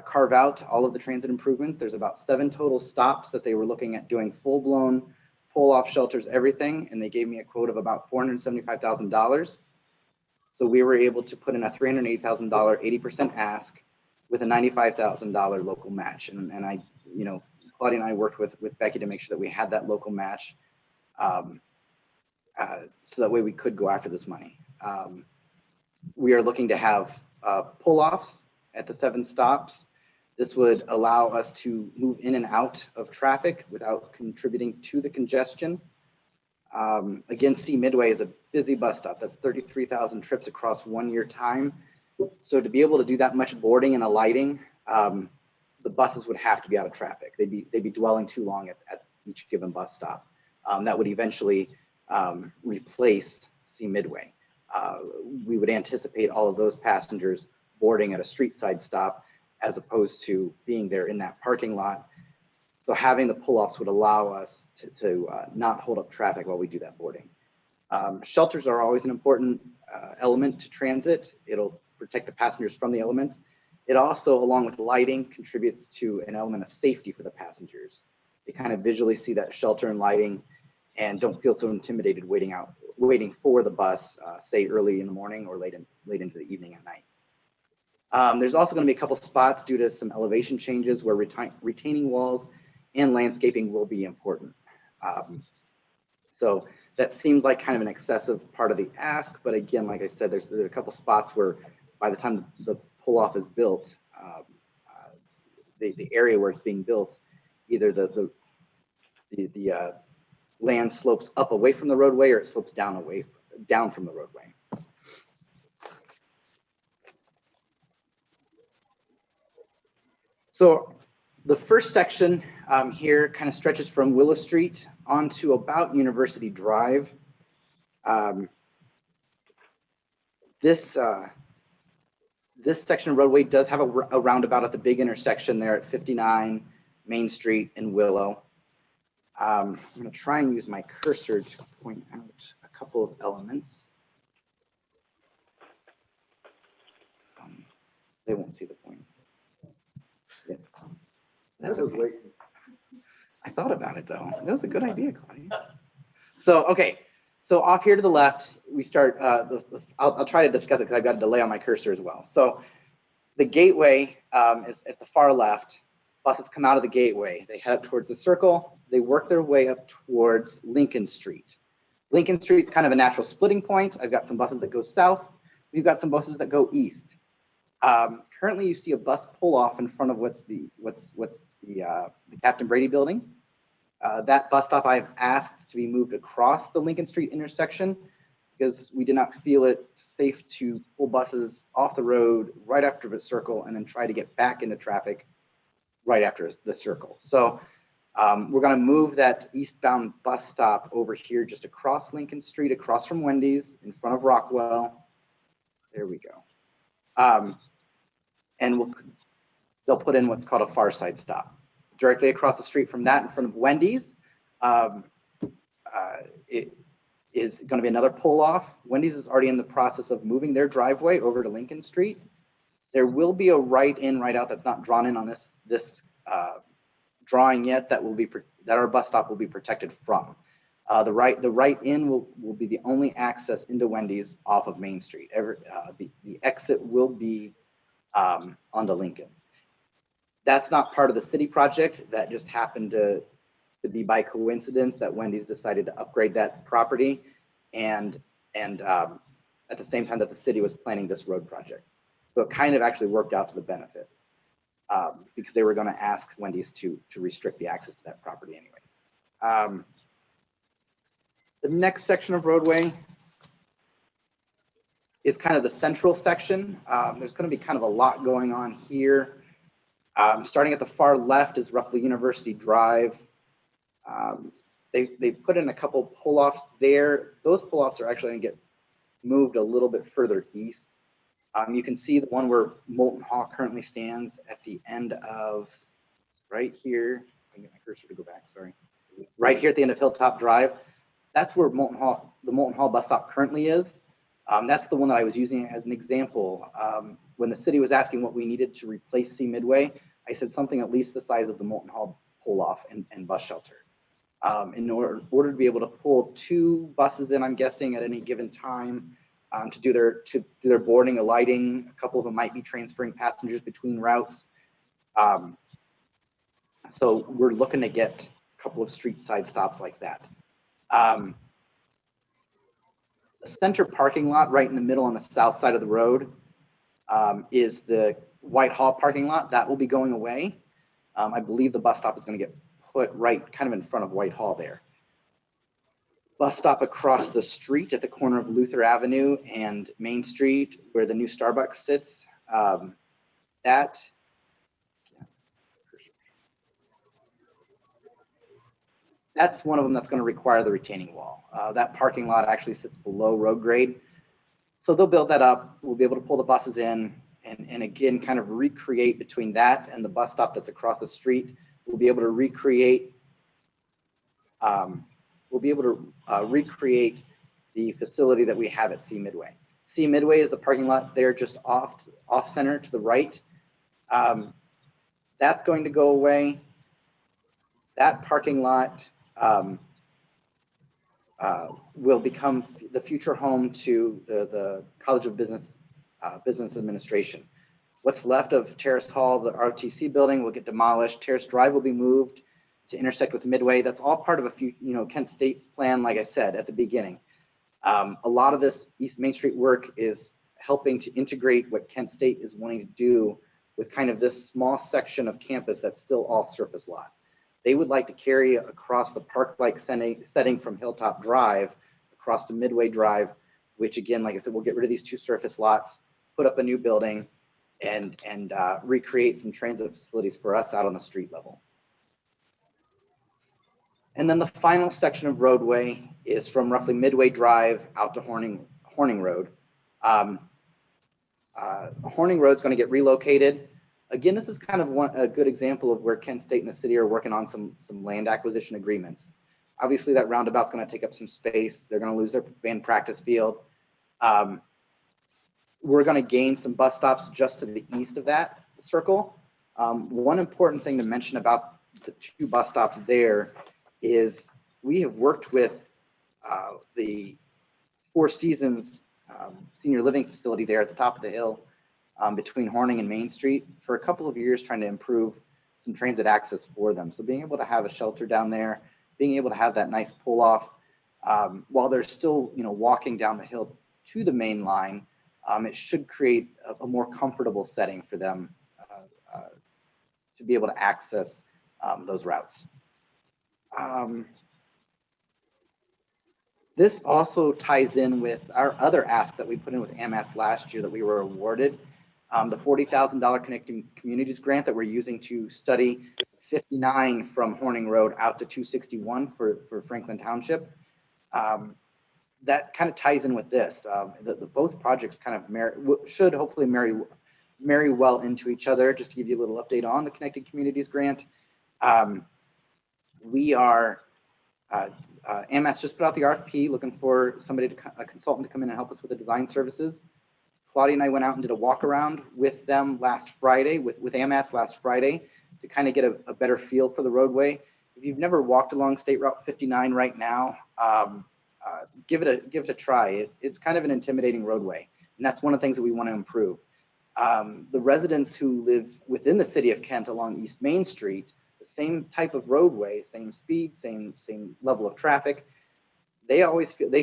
carve out all of the transit improvements. There's about 7 total stops that they were looking at doing full-blown pull-off shelters, everything, and they gave me a quote of about $475,000. So we were able to put in a $380,000 80% ask with a $95,000 local match. And I, Claudia and I worked with Becky to make sure that we had that local match, so that way we could go after this money. We are looking to have pull-offs at the 7 stops. This would allow us to move in and out of traffic without contributing to the congestion. Again, C Midway is a busy bus stop. That's 33,000 trips across 1 year time. So to be able to do that much boarding and alighting, the buses would have to be out of traffic. They'd be dwelling too long at each given bus stop. That would eventually replace C Midway. We would anticipate all of those passengers boarding at a street side stop as opposed to being there in that parking lot. So having the pull-offs would allow us to not hold up traffic while we do that boarding. Shelters are always an important element to transit. It'll protect the passengers from the elements. It also, along with lighting, contributes to an element of safety for the passengers. They kind of visually see that shelter and lighting and don't feel so intimidated waiting for the bus, say early in the morning or late into the evening at night. There's also going to be a couple spots due to some elevation changes where retaining walls and landscaping will be important. So that seems like kind of an excessive part of the ask, but again, like I said, there's a couple spots where by the time the pull-off is built, the area where it's being built, either the land slopes up away from the roadway or it slopes down from the roadway. So the first section here kind of stretches from Willow Street onto about University Drive. This section of roadway does have a roundabout at the big intersection there at 59 Main Street and Willow. I'm going to try and use my cursor to point out a couple of elements. They won't see the point. Yeah. I thought about it though. That was a good idea, Claudia. So, okay. So off here to the left, we start, I'll try to discuss it because I've got a delay on my cursor as well. So the gateway is at the far left. Buses come out of the gateway. They head up towards the circle. They work their way up towards Lincoln Street. Lincoln Street is kind of a natural splitting point. I've got some buses that go south. We've got some buses that go east. Currently, you see a bus pull off in front of what's the Captain Brady building. That bus stop I've asked to be moved across the Lincoln Street intersection because we did not feel it safe to pull buses off the road right after the circle and then try to get back into traffic right after the circle. So we're going to move that eastbound bus stop over here just across Lincoln Street, across from Wendy's, in front of Rockwell. There we go. And they'll put in what's called a far side stop. Directly across the street from that, in front of Wendy's, it is going to be another pull off. Wendy's is already in the process of moving their driveway over to Lincoln Street. There will be a right in, right out that's not drawn in on this drawing yet that our bus stop will be protected from. The right in will be the only access into Wendy's off of Main Street. The exit will be onto Lincoln. That's not part of the city project. That just happened to be by coincidence that Wendy's decided to upgrade that property, and at the same time that the city was planning this road project. So it kind of actually worked out to the benefit because they were going to ask Wendy's to restrict the access to that property anyway. The next section of roadway is kind of the central section. There's going to be kind of a lot going on here. Starting at the far left is roughly University Drive. They put in a couple pull-offs there. Those pull-offs are actually going to get moved a little bit further east. You can see the one where Molten Hall currently stands at the end of right here. I'm getting my cursor to go back, sorry. Right here at the end of Hilltop Drive. That's where the Molten Hall bus stop currently is. That's the one that I was using as an example. When the city was asking what we needed to replace C Midway, I said something at least the size of the Molten Hall pull-off and bus shelter. In order to be able to pull 2 buses in, I'm guessing, at any given time to do their boarding, alighting. A couple of them might be transferring passengers between routes. So we're looking to get a couple of street side stops like that. The center parking lot right in the middle on the south side of the road is the Whitehall parking lot. That will be going away. I believe the bus stop is going to get put right kind of in front of Whitehall there. Bus stop across the street at the corner of Luther Avenue and Main Street where the new Starbucks sits. That's one of them that's going to require the retaining wall. That parking lot actually sits below road grade. So they'll build that up. We'll be able to pull the buses in and again, kind of recreate between that and the bus stop that's across the street. We'll be able to recreate the facility that we have at C Midway. C Midway is the parking lot there just off center to the right. That's going to go away. That parking lot will become the future home to the College of Business Administration. What's left of Terrace Hall, the ROTC building, will get demolished. Terrace Drive will be moved to intersect with Midway. That's all part of Kent State's plan, like I said at the beginning. A lot of this East Main Street work is helping to integrate what Kent State is wanting to do with kind of this small section of campus that's still all surface lot. They would like to carry across the park-like setting from Hilltop Drive across to Midway Drive, which again, like I said, we'll get rid of these 2 surface lots, put up a new building, and recreate some transit facilities for us out on the street level. And then the final section of roadway is from roughly Midway Drive out to Horning Road. Horning Road is going to get relocated. Again, this is kind of a good example of where Kent State and the city are working on some land acquisition agreements. Obviously, that roundabout's going to take up some space. They're going to lose their band practice field. We're going to gain some bus stops just to the east of that circle. One important thing to mention about the 2 bus stops there is we have worked with the Four Seasons senior living facility there at the top of the hill between Horning and Main Street for a couple of years, trying to improve some transit access for them. So being able to have a shelter down there, being able to have that nice pull off while they're still walking down the hill to the main line, it should create a more comfortable setting for them to be able to access those routes. This also ties in with our other ask that we put in with Amends last year that we were awarded, the $40,000 Connecting Communities grant that we're using to study 59 from Horning Road out to 261 for Franklin Township. that kind of ties in with this. The both projects kind of should hopefully marry well into each other. Just to give you a little update on the Connected Communities grant, we are Amends just put out the RFP looking for a consultant to come in and help us with the design services. Claudia and I went out and did a walk around with them last Friday, with Amends last Friday, to kind of get a better feel for the roadway. If you've never walked along State Route 59 right now, give it a try. It's kind of an intimidating roadway, and that's one of the things that we want to improve. The residents who live within the city of Kent along East Main Street, the same type of roadway, same speed, same level of traffic, they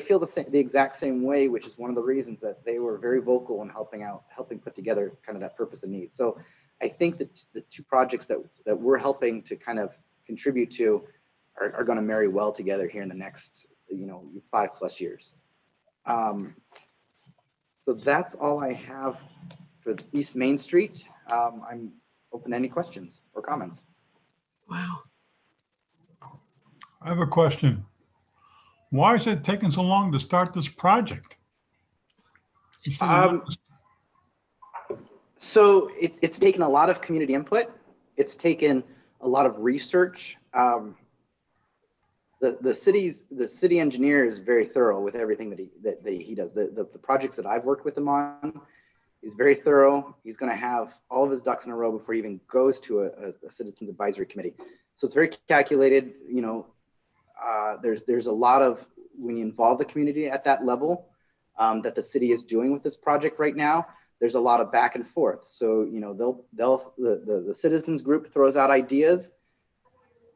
feel the exact same way, which is one of the reasons that they were very vocal in helping put together kind of that purpose and need. So I think that the two projects that we're helping to kind of contribute to are going to marry well together here in the next 5+ years. So that's all I have for East Main Street. I'm open to any questions or comments.
Wow.
I have a question. Why is it taking so long to start this project?
So it's taken a lot of community input. It's taken a lot of research. The city engineer is very thorough with everything that he does. The projects that I've worked with him on, he's very thorough. He's going to have all of his ducks in a row before he even goes to a citizens advisory committee. So it's very calculated. There's a lot of, when you involve the community at that level, that the city is doing with this project right now, there's a lot of back and forth. So the citizens group throws out ideas.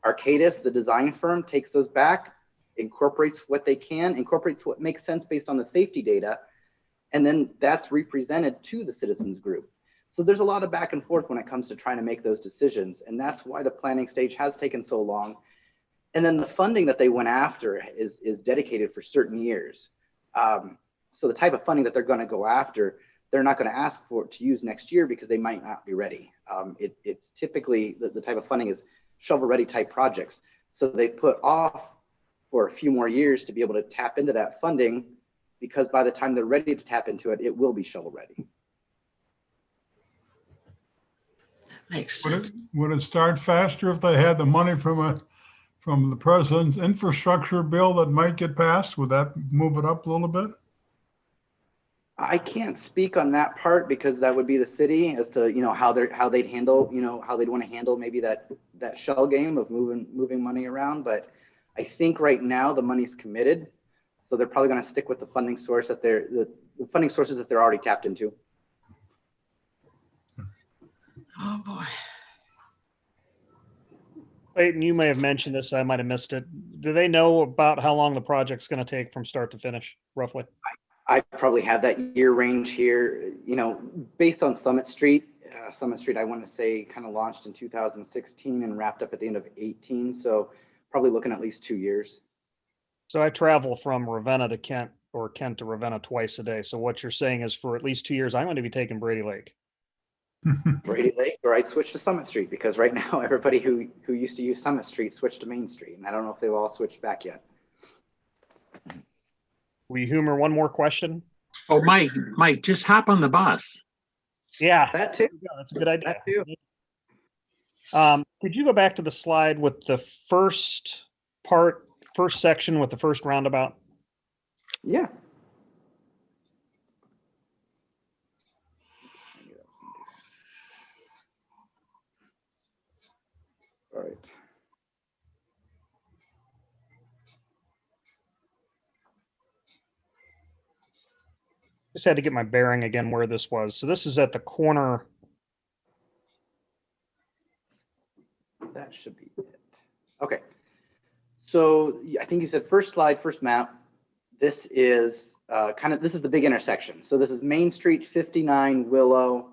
Arcadis, the design firm, takes those back, incorporates what they can, incorporates what makes sense based on the safety data, and then that's represented to the citizens group. So there's a lot of back and forth when it comes to trying to make those decisions, and that's why the planning stage has taken so long. And then the funding that they went after is dedicated for certain years. So the type of funding that they're going to go after, they're not going to ask for it to use next year because they might not be ready. It's typically the type of funding is shovel-ready type projects. So they put off for a few more years to be able to tap into that funding, because by the time they're ready to tap into it, it will be shovel-ready.
Makes sense.
Would it start faster if they had the money from the president's infrastructure bill that might get passed? Would that move it up a little bit?
I can't speak on that part because that would be the city as to how they'd handle how they'd want to handle maybe that shell game of moving money around. But I think right now the money's committed, so they're probably going to stick with the funding source that the funding sources that they're already tapped into.
Oh boy.
Clayton, you may have mentioned this, I might have missed it. Do they know about how long the project's going to take from start to finish, roughly?
I probably have that year range here, based on Summit Street. Summit Street, I want to say, kind of launched in 2016 and wrapped up at the end of 18. So probably looking at least 2 years.
So I travel from Ravenna to Kent, or Kent to Ravenna twice a day. So what you're saying is for at least 2 years, I'm going to be taking Brady Lake.
Brady Lake, or I'd switch to Summit Street, because right now everybody who used to use Summit Street switched to Main Street, and I don't know if they've all switched back yet.
Will you humor one more question?
Oh, Mike, just hop on the bus.
Yeah,
that too.
Yeah, that's a good idea.
That too.
Could you go back to the slide with the first section with the first roundabout?
Yeah. All right.
Just had to get my bearing again where this was. So this is at the corner.
That should be it. Okay. So I think you said first slide, first map. This is this is the big intersection. So this is Main Street, 59 Willow,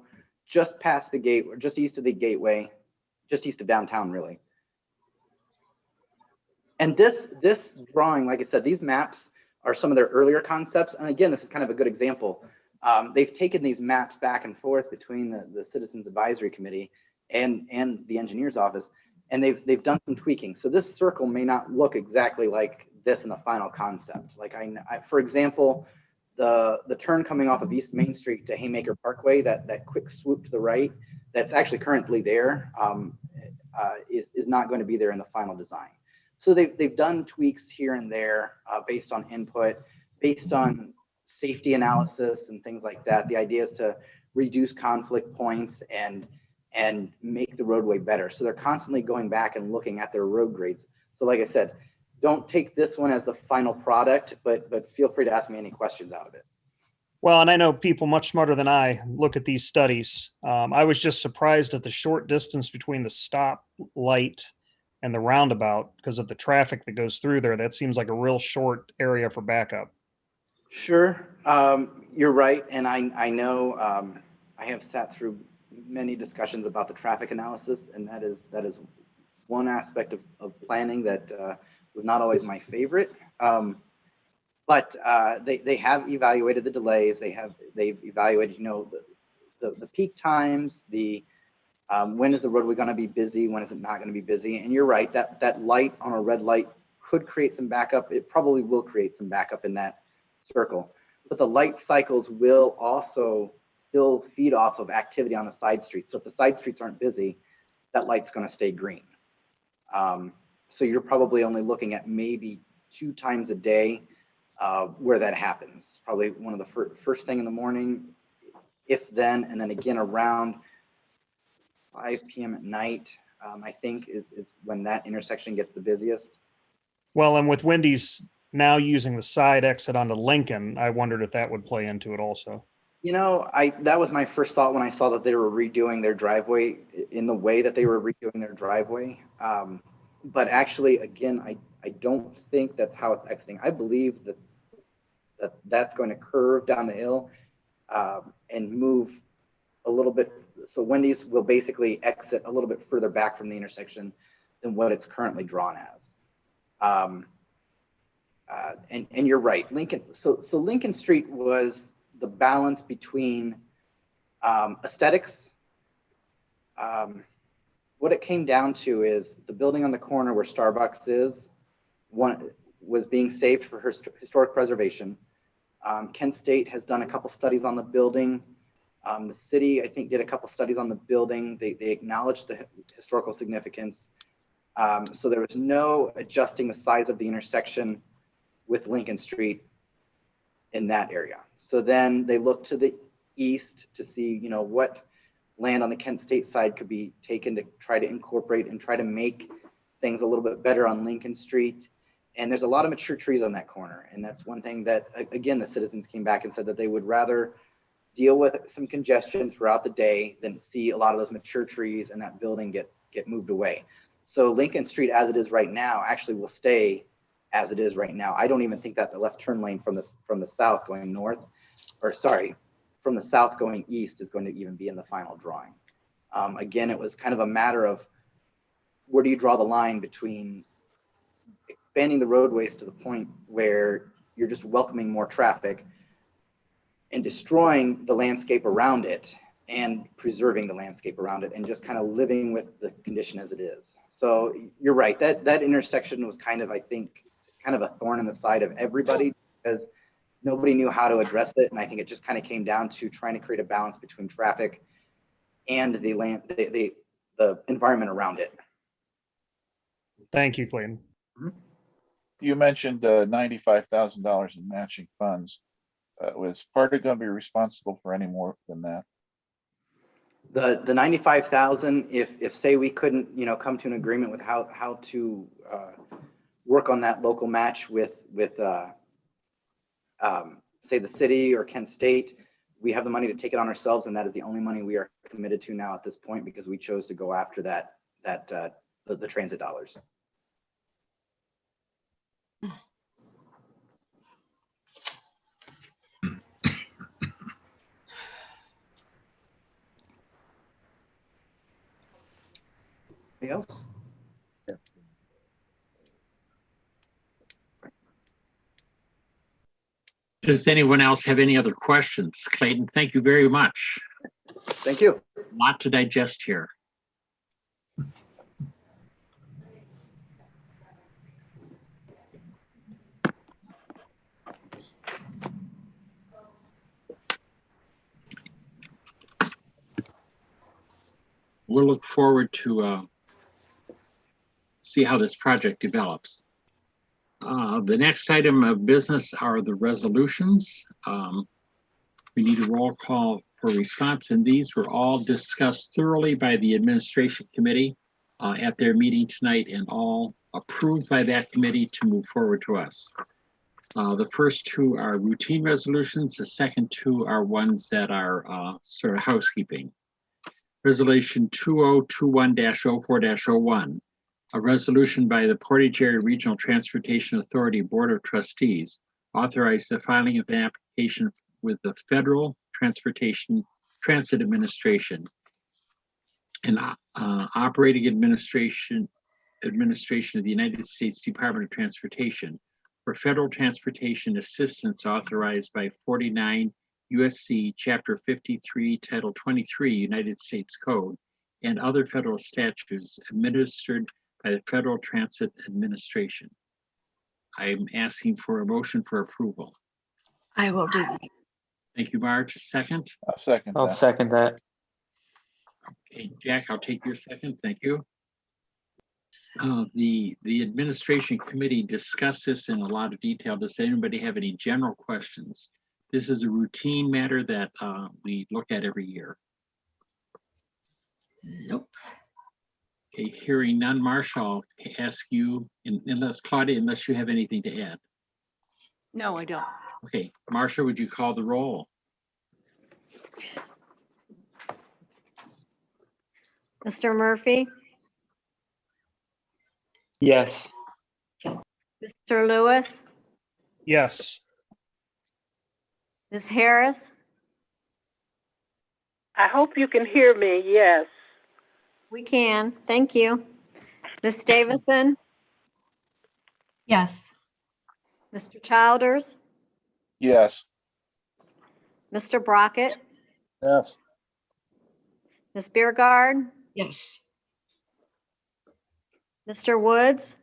just past the gate, or just east of the gateway, just east of downtown, really. And this drawing, like I said, these maps are some of their earlier concepts. And again, this is kind of a good example. They've taken these maps back and forth between the Citizens Advisory Committee and the engineer's office, and they've done some tweaking. So this circle may not look exactly like this in the final concept. Like for example, the turn coming off of East Main Street to Haymaker Parkway, that quick swoop to the right, that's actually currently there, is not going to be there in the final design. So they've done tweaks here and there based on input, based on safety analysis and things like that. The idea is to reduce conflict points and make the roadway better. So they're constantly going back and looking at their road grades. So like I said, don't take this one as the final product, but feel free to ask me any questions out of it.
Well, and I know people much smarter than I look at these studies. I was just surprised at the short distance between the stop light and the roundabout because of the traffic that goes through there. That seems like a real short area for backup.
Sure, you're right. And I know I have sat through many discussions about the traffic analysis, and that is one aspect of planning that was not always my favorite. But they have evaluated the delays. They've evaluated, the peak times, when is the roadway going to be busy, when is it not going to be busy. And you're right, that light on a red light could create some backup. It probably will create some backup in that circle. But the light cycles will also still feed off of activity on the side streets. So if the side streets aren't busy, that light's going to stay green. So you're probably only looking at maybe 2 times a day where that happens. Probably one of the first thing in the morning, if then, and then again around 5 p.m. at night, I think is when that intersection gets the busiest.
Well, and with Wendy's now using the side exit onto Lincoln, I wondered if that would play into it also.
That was my first thought when I saw that they were redoing their driveway in the way that they were redoing their driveway. But actually, again, I don't think that's how it's exiting. I believe that's going to curve down the hill and move a little bit. So Wendy's will basically exit a little bit further back from the intersection than what it's currently drawn as. And you're right, Lincoln. So Lincoln Street was the balance between aesthetics. What it came down to is the building on the corner where Starbucks is, one was being saved for historic preservation. Kent State has done a couple studies on the building. The city, I think, did a couple studies on the building. They acknowledged the historical significance. So there was no adjusting the size of the intersection with Lincoln Street in that area. So then they looked to the east to see, what land on the Kent State side could be taken to try to incorporate and try to make things a little bit better on Lincoln Street. And there's a lot of mature trees on that corner. And that's one thing that, again, the citizens came back and said that they would rather deal with some congestion throughout the day than see a lot of those mature trees and that building get moved away. So Lincoln Street, as it is right now, actually will stay as it is right now. I don't even think that the left turn lane from the south going north, from the south going east is going to even be in the final drawing. Again, it was kind of a matter of where do you draw the line between expanding the roadways to the point where you're just welcoming more traffic and destroying the landscape around it and preserving the landscape around it and just kind of living with the condition as it is. So you're right, that intersection was kind of, I think, kind of a thorn in the side of everybody because nobody knew how to address it. And I think it just kind of came down to trying to create a balance between traffic and the environment around it.
Thank you, Clayton.
You mentioned $95,000 in matching funds. Was PARTA going to be responsible for any more than that?
The 95,000, if say we couldn't, come to an agreement with how to work on that local match with say the city or Kent State, we have the money to take it on ourselves, and that is the only money we are committed to now at this point because we chose to go after the transit dollars. Anything else?
Does anyone else have any other questions? Clayton, thank you very much.
Thank you.
A lot to digest here. we'll look forward to see how this project develops. The next item of business are the resolutions. We need a roll call for response, and these were all discussed thoroughly by the administration committee at their meeting tonight, and all approved by that committee to move forward to us. The first two are routine resolutions. The second two are ones that are sort of housekeeping. Resolution 2021-04-01, a resolution by the Portage Area Regional Transportation Authority Board of Trustees authorized the filing of an application with the Federal Transit Administration and Operating Administration of the United States Department of Transportation for federal transportation assistance authorized by 49 USC Chapter 53, Title 23, United States Code, and other federal statutes administered by the Federal Transit Administration. I'm asking for a motion for approval.
I will do that.
Thank you, Marge. Second?
I'll second
I'll
that.
second that.
Okay, Jack, I'll take your second. Thank you. The administration committee discussed this in a lot of detail. Does anybody have any general questions? This is a routine matter that we look at every year.
Nope.
Okay, hearing none, Marcia, I'll ask you, unless Claudia, unless you have anything to add.
No, I don't.
Okay, Marcia, would you call the roll?
Mr. Murphy,
Yes.
Mr. Lewis,
Yes.
Ms. Harris,
I hope you can hear me. Yes.
we can, thank you. Ms. Davison,
Yes.
Mr. Childers,
Yes.
Mr. Brockett,
Yes.
Ms. Biergard,
Yes.
Mr. Woods,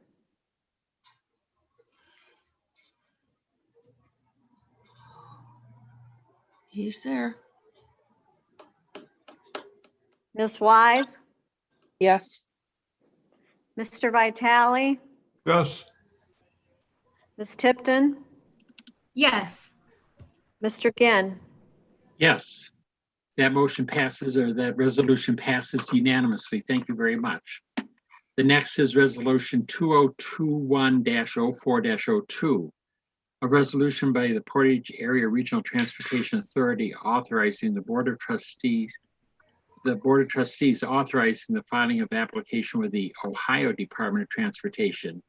He's there.
Ms. Wise,
Yes.
Mr. Vitale,
Yes.
Ms. Tipton,
Yes.
Mr. Ginn.
Yes. That motion passes, or that resolution passes unanimously. Thank you very much. The next is resolution 2021-04-02, a resolution by the Portage Area Regional Transportation Authority authorizing the Board of Trustees authorizing the filing of application with the Ohio Department of Transportation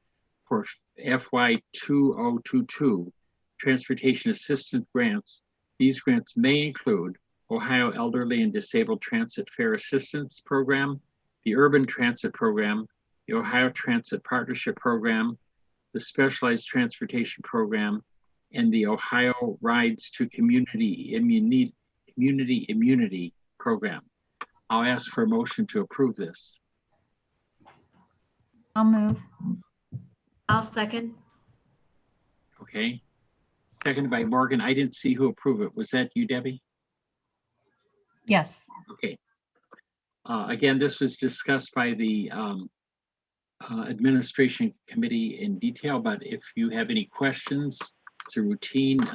for FY 2022 transportation assistance grants. These grants may include Ohio Elderly and Disabled Transit Fare Assistance Program, the Urban Transit Program, the Ohio Transit Partnership Program, the Specialized Transportation Program, and the Ohio Rides to Community Immunity Program. I'll ask for a motion to approve this.
I'll move. I'll second.
Okay. Seconded by Morgan. I didn't see who approved it. Was that you, Debbie?
Yes.
Okay. Again, this was discussed by the administration committee in detail, but if you have any questions, it's a routine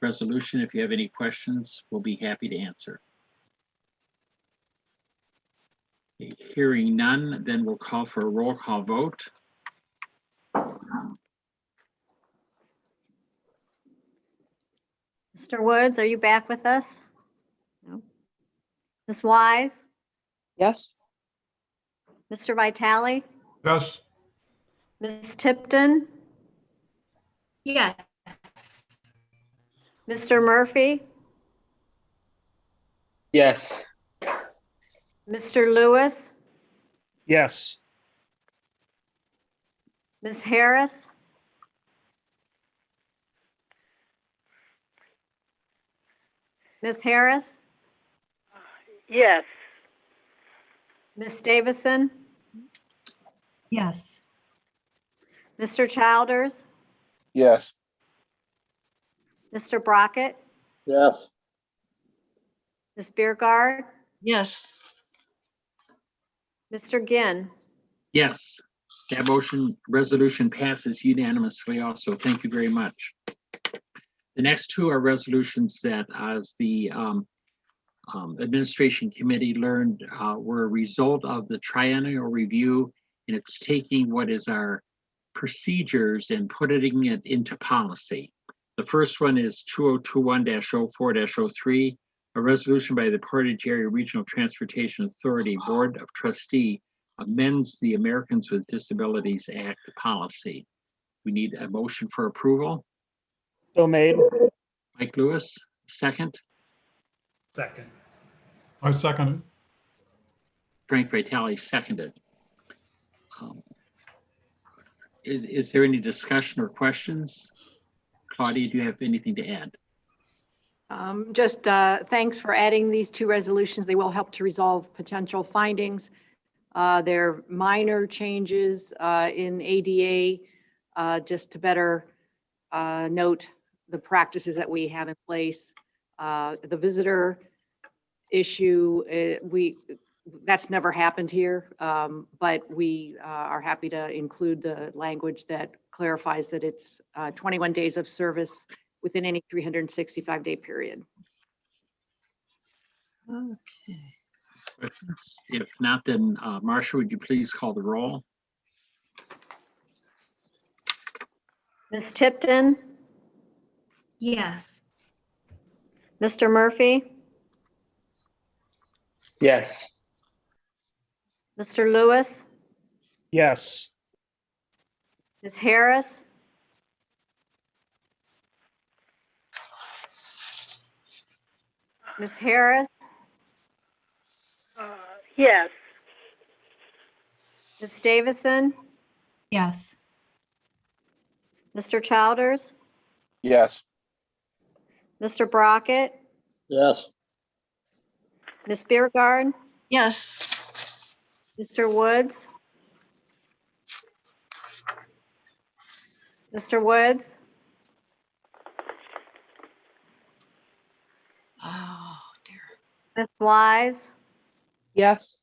resolution. If you have any questions, we'll be happy to answer. Okay, hearing none, then we'll call for a roll call vote.
Mr. Woods, are you back with us? No. Ms. Wise,
Yes.
Mr. Vitale,
Yes.
Ms. Tipton,
Yes.
Mr. Murphy,
Yes.
Mr. Lewis,
Yes.
Ms. Harris, Ms. Harris,
Yes.
Ms. Davison,
Yes.
Mr. Childers,
Yes.
Mr. Brockett,
Yes.
Ms. Biergard,
Yes.
Mr. Ginn,
Yes, that resolution passes unanimously also. Thank you very much. The next two are resolutions that, as the Administration Committee learned, were a result of the triennial review, and it's taking what is our procedures and putting it into policy. The first one is 2021-04-03, a resolution by the Portage Area Regional Transportation Authority Board of Trustee amends the Americans with Disabilities Act policy. We need a motion for approval.
So made.
Mike Lewis, second.
Second.
I second it.
Frank Vitale, seconded. Is there any discussion or questions? Claudia, do you have anything to add?
just thanks for adding these two resolutions. They will help to resolve potential findings. They're minor changes in ADA, just to better note the practices that we have in place. The visitor issue, that's never happened here, but we are happy to include the language that clarifies that it's 21 days of service within any 365-day period.
Okay.
Questions? If not, then Marcia, would you please call the roll?
Ms. Tipton,
Yes.
Mr. Murphy,
Yes.
Mr. Lewis,
Yes.
Ms. Harris, Ms. Harris,
Yes.
Ms. Davison,
Yes.
Mr. Childers,
Yes.
Mr. Brockett,
Yes.
Ms. Biergard,
Yes.
Mr. Woods, Mr. Woods,
Oh, dear.
Ms. Wise,
Yes.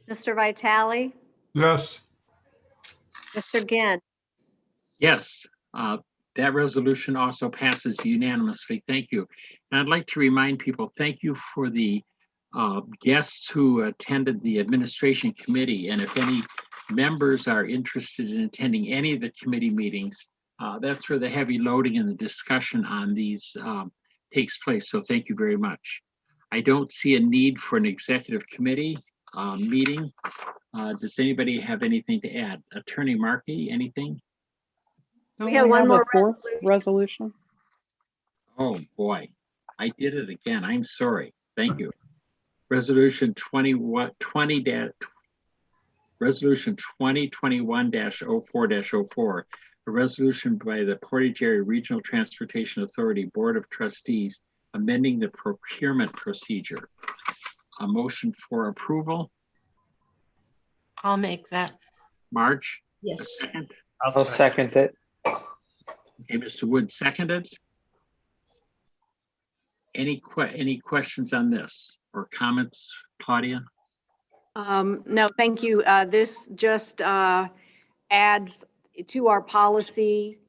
Mr. Vitale,
Yes.
Mr. Ginn.
Yes, that resolution also passes unanimously. Thank you. And I'd like to remind people, thank you for the guests who attended the administration committee. And if any members are interested in attending any of the committee meetings, that's where the heavy loading and the discussion on these takes place. So thank you very much. I don't see a need for an executive committee meeting. Does anybody have anything to add? Attorney Markey, anything?
We have one
a
more
fourth resolution.
Oh, boy. I did it again. I'm sorry. Thank you. Resolution 2021-04-04, a resolution by the Portage Area Regional Transportation Authority Board of Trustees amending the procurement procedure. A motion for approval.
I'll make that.
Marge? A
Yes.
second?
I'll second it.
Okay, Mr. Wood seconded. Any questions on this or comments, Claudia?
No, thank you. This just adds to our policy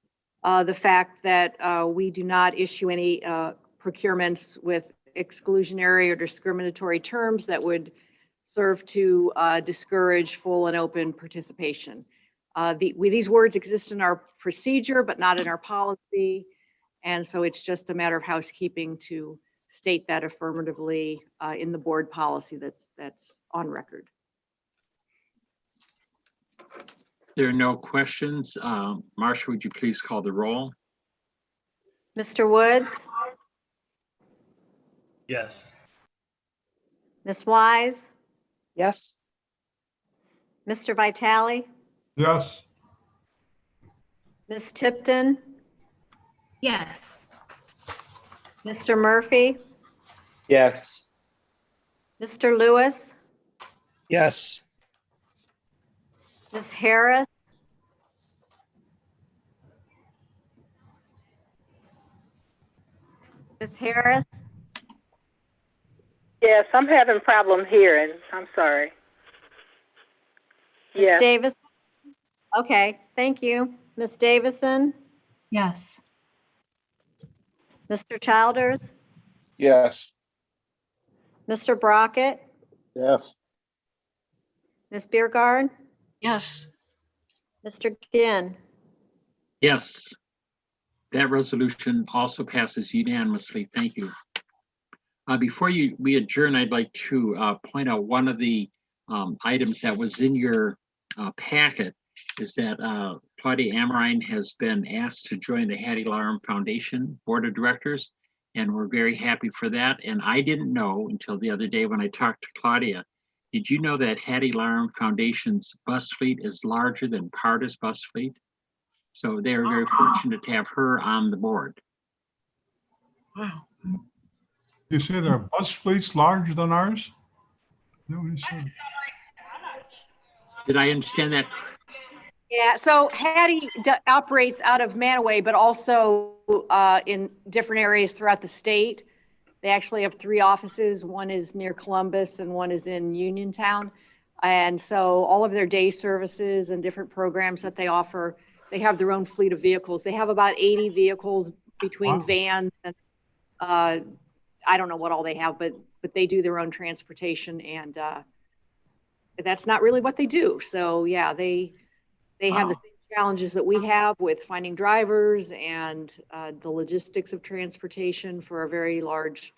the fact that we do not issue any procurements with exclusionary or discriminatory terms that would serve to discourage full and open participation. These words exist in our procedure, but not in our policy. And so it's just a matter of housekeeping to state that affirmatively in the board policy that's on record.
There are no questions. Marcia, would you please call the roll?
Mr. Woods,
Yes.
Ms. Wise,
Yes.
Mr. Vitale,
Yes.
Ms. Tipton,
Yes.
Mr. Murphy,
Yes.
Mr. Lewis,
Yes.
Ms. Harris, Ms. Harris,
Yes, I'm having problem hearing. I'm sorry.
Ms.
Yes.
Davis? Okay, thank you. Ms. Davison,
Yes.
Mr. Childers,
Yes.
Mr. Brockett,
Yes.
Ms. Biergard,
Yes.
Mr. Ginn.
Yes. That resolution also passes unanimously. Thank you. Before we adjourn, I'd like to point out one of the items that was in your packet is that Claudia Amrine has been asked to join the Hattie Larum Foundation Board of Directors, and we're very happy for that. And I didn't know until the other day when I talked to Claudia. Did you know that Hattie Larum Foundation's bus fleet is larger than PARTA's bus fleet? So they are very fortunate to have her on the board.
Wow.
You say their bus fleet's larger than ours? Is that what you said?
Did I understand that?
Yeah, so Hattie operates out of Manaway, but also in different areas throughout the state. They actually have 3 offices. One is near Columbus and one is in Uniontown. And so all of their day services and different programs that they offer, they have their own fleet of vehicles. They have about 80 vehicles between vans and I don't know what all they have, but they do their own transportation, and that's not really what they do. So yeah, they have the same challenges that we have with finding drivers and the logistics of transportation for a very large,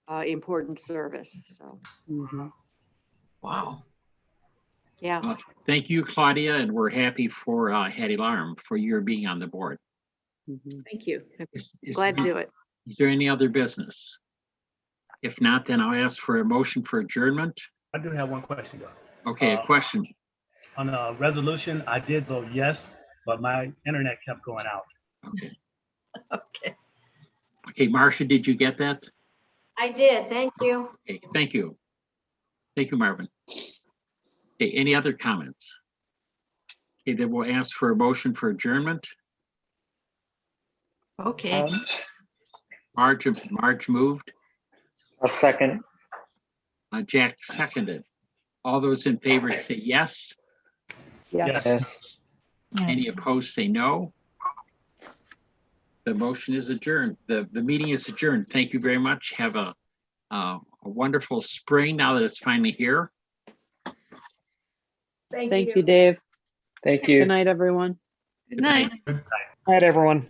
important service. So,
Wow.
yeah.
Thank you, Claudia, and we're happy for Hattie Larum for your being on the board.
Thank you. I'm
Is
glad to do it.
Is there any other business? If not, then I'll ask for a motion for adjournment.
I do have one question, though.
Okay, a question.
On the resolution, I did vote yes, but my internet kept going out.
Okay.
Okay.
Okay, Marcia, did you get that?
I did, thank you.
Okay, thank you. Thank you, Marvin. Okay, any other comments? Okay, then we'll ask for a motion for adjournment.
Okay.
Marge moved.
I'll second.
Jack seconded. All those in favor say yes.
Yes.
Yes.
Any opposed say no. The motion is adjourned. The meeting is adjourned. Thank you very much. Have a wonderful spring now that it's finally here.
Thank you, Dave.
Thank you.
Good night, everyone.
Good night.
All right, everyone.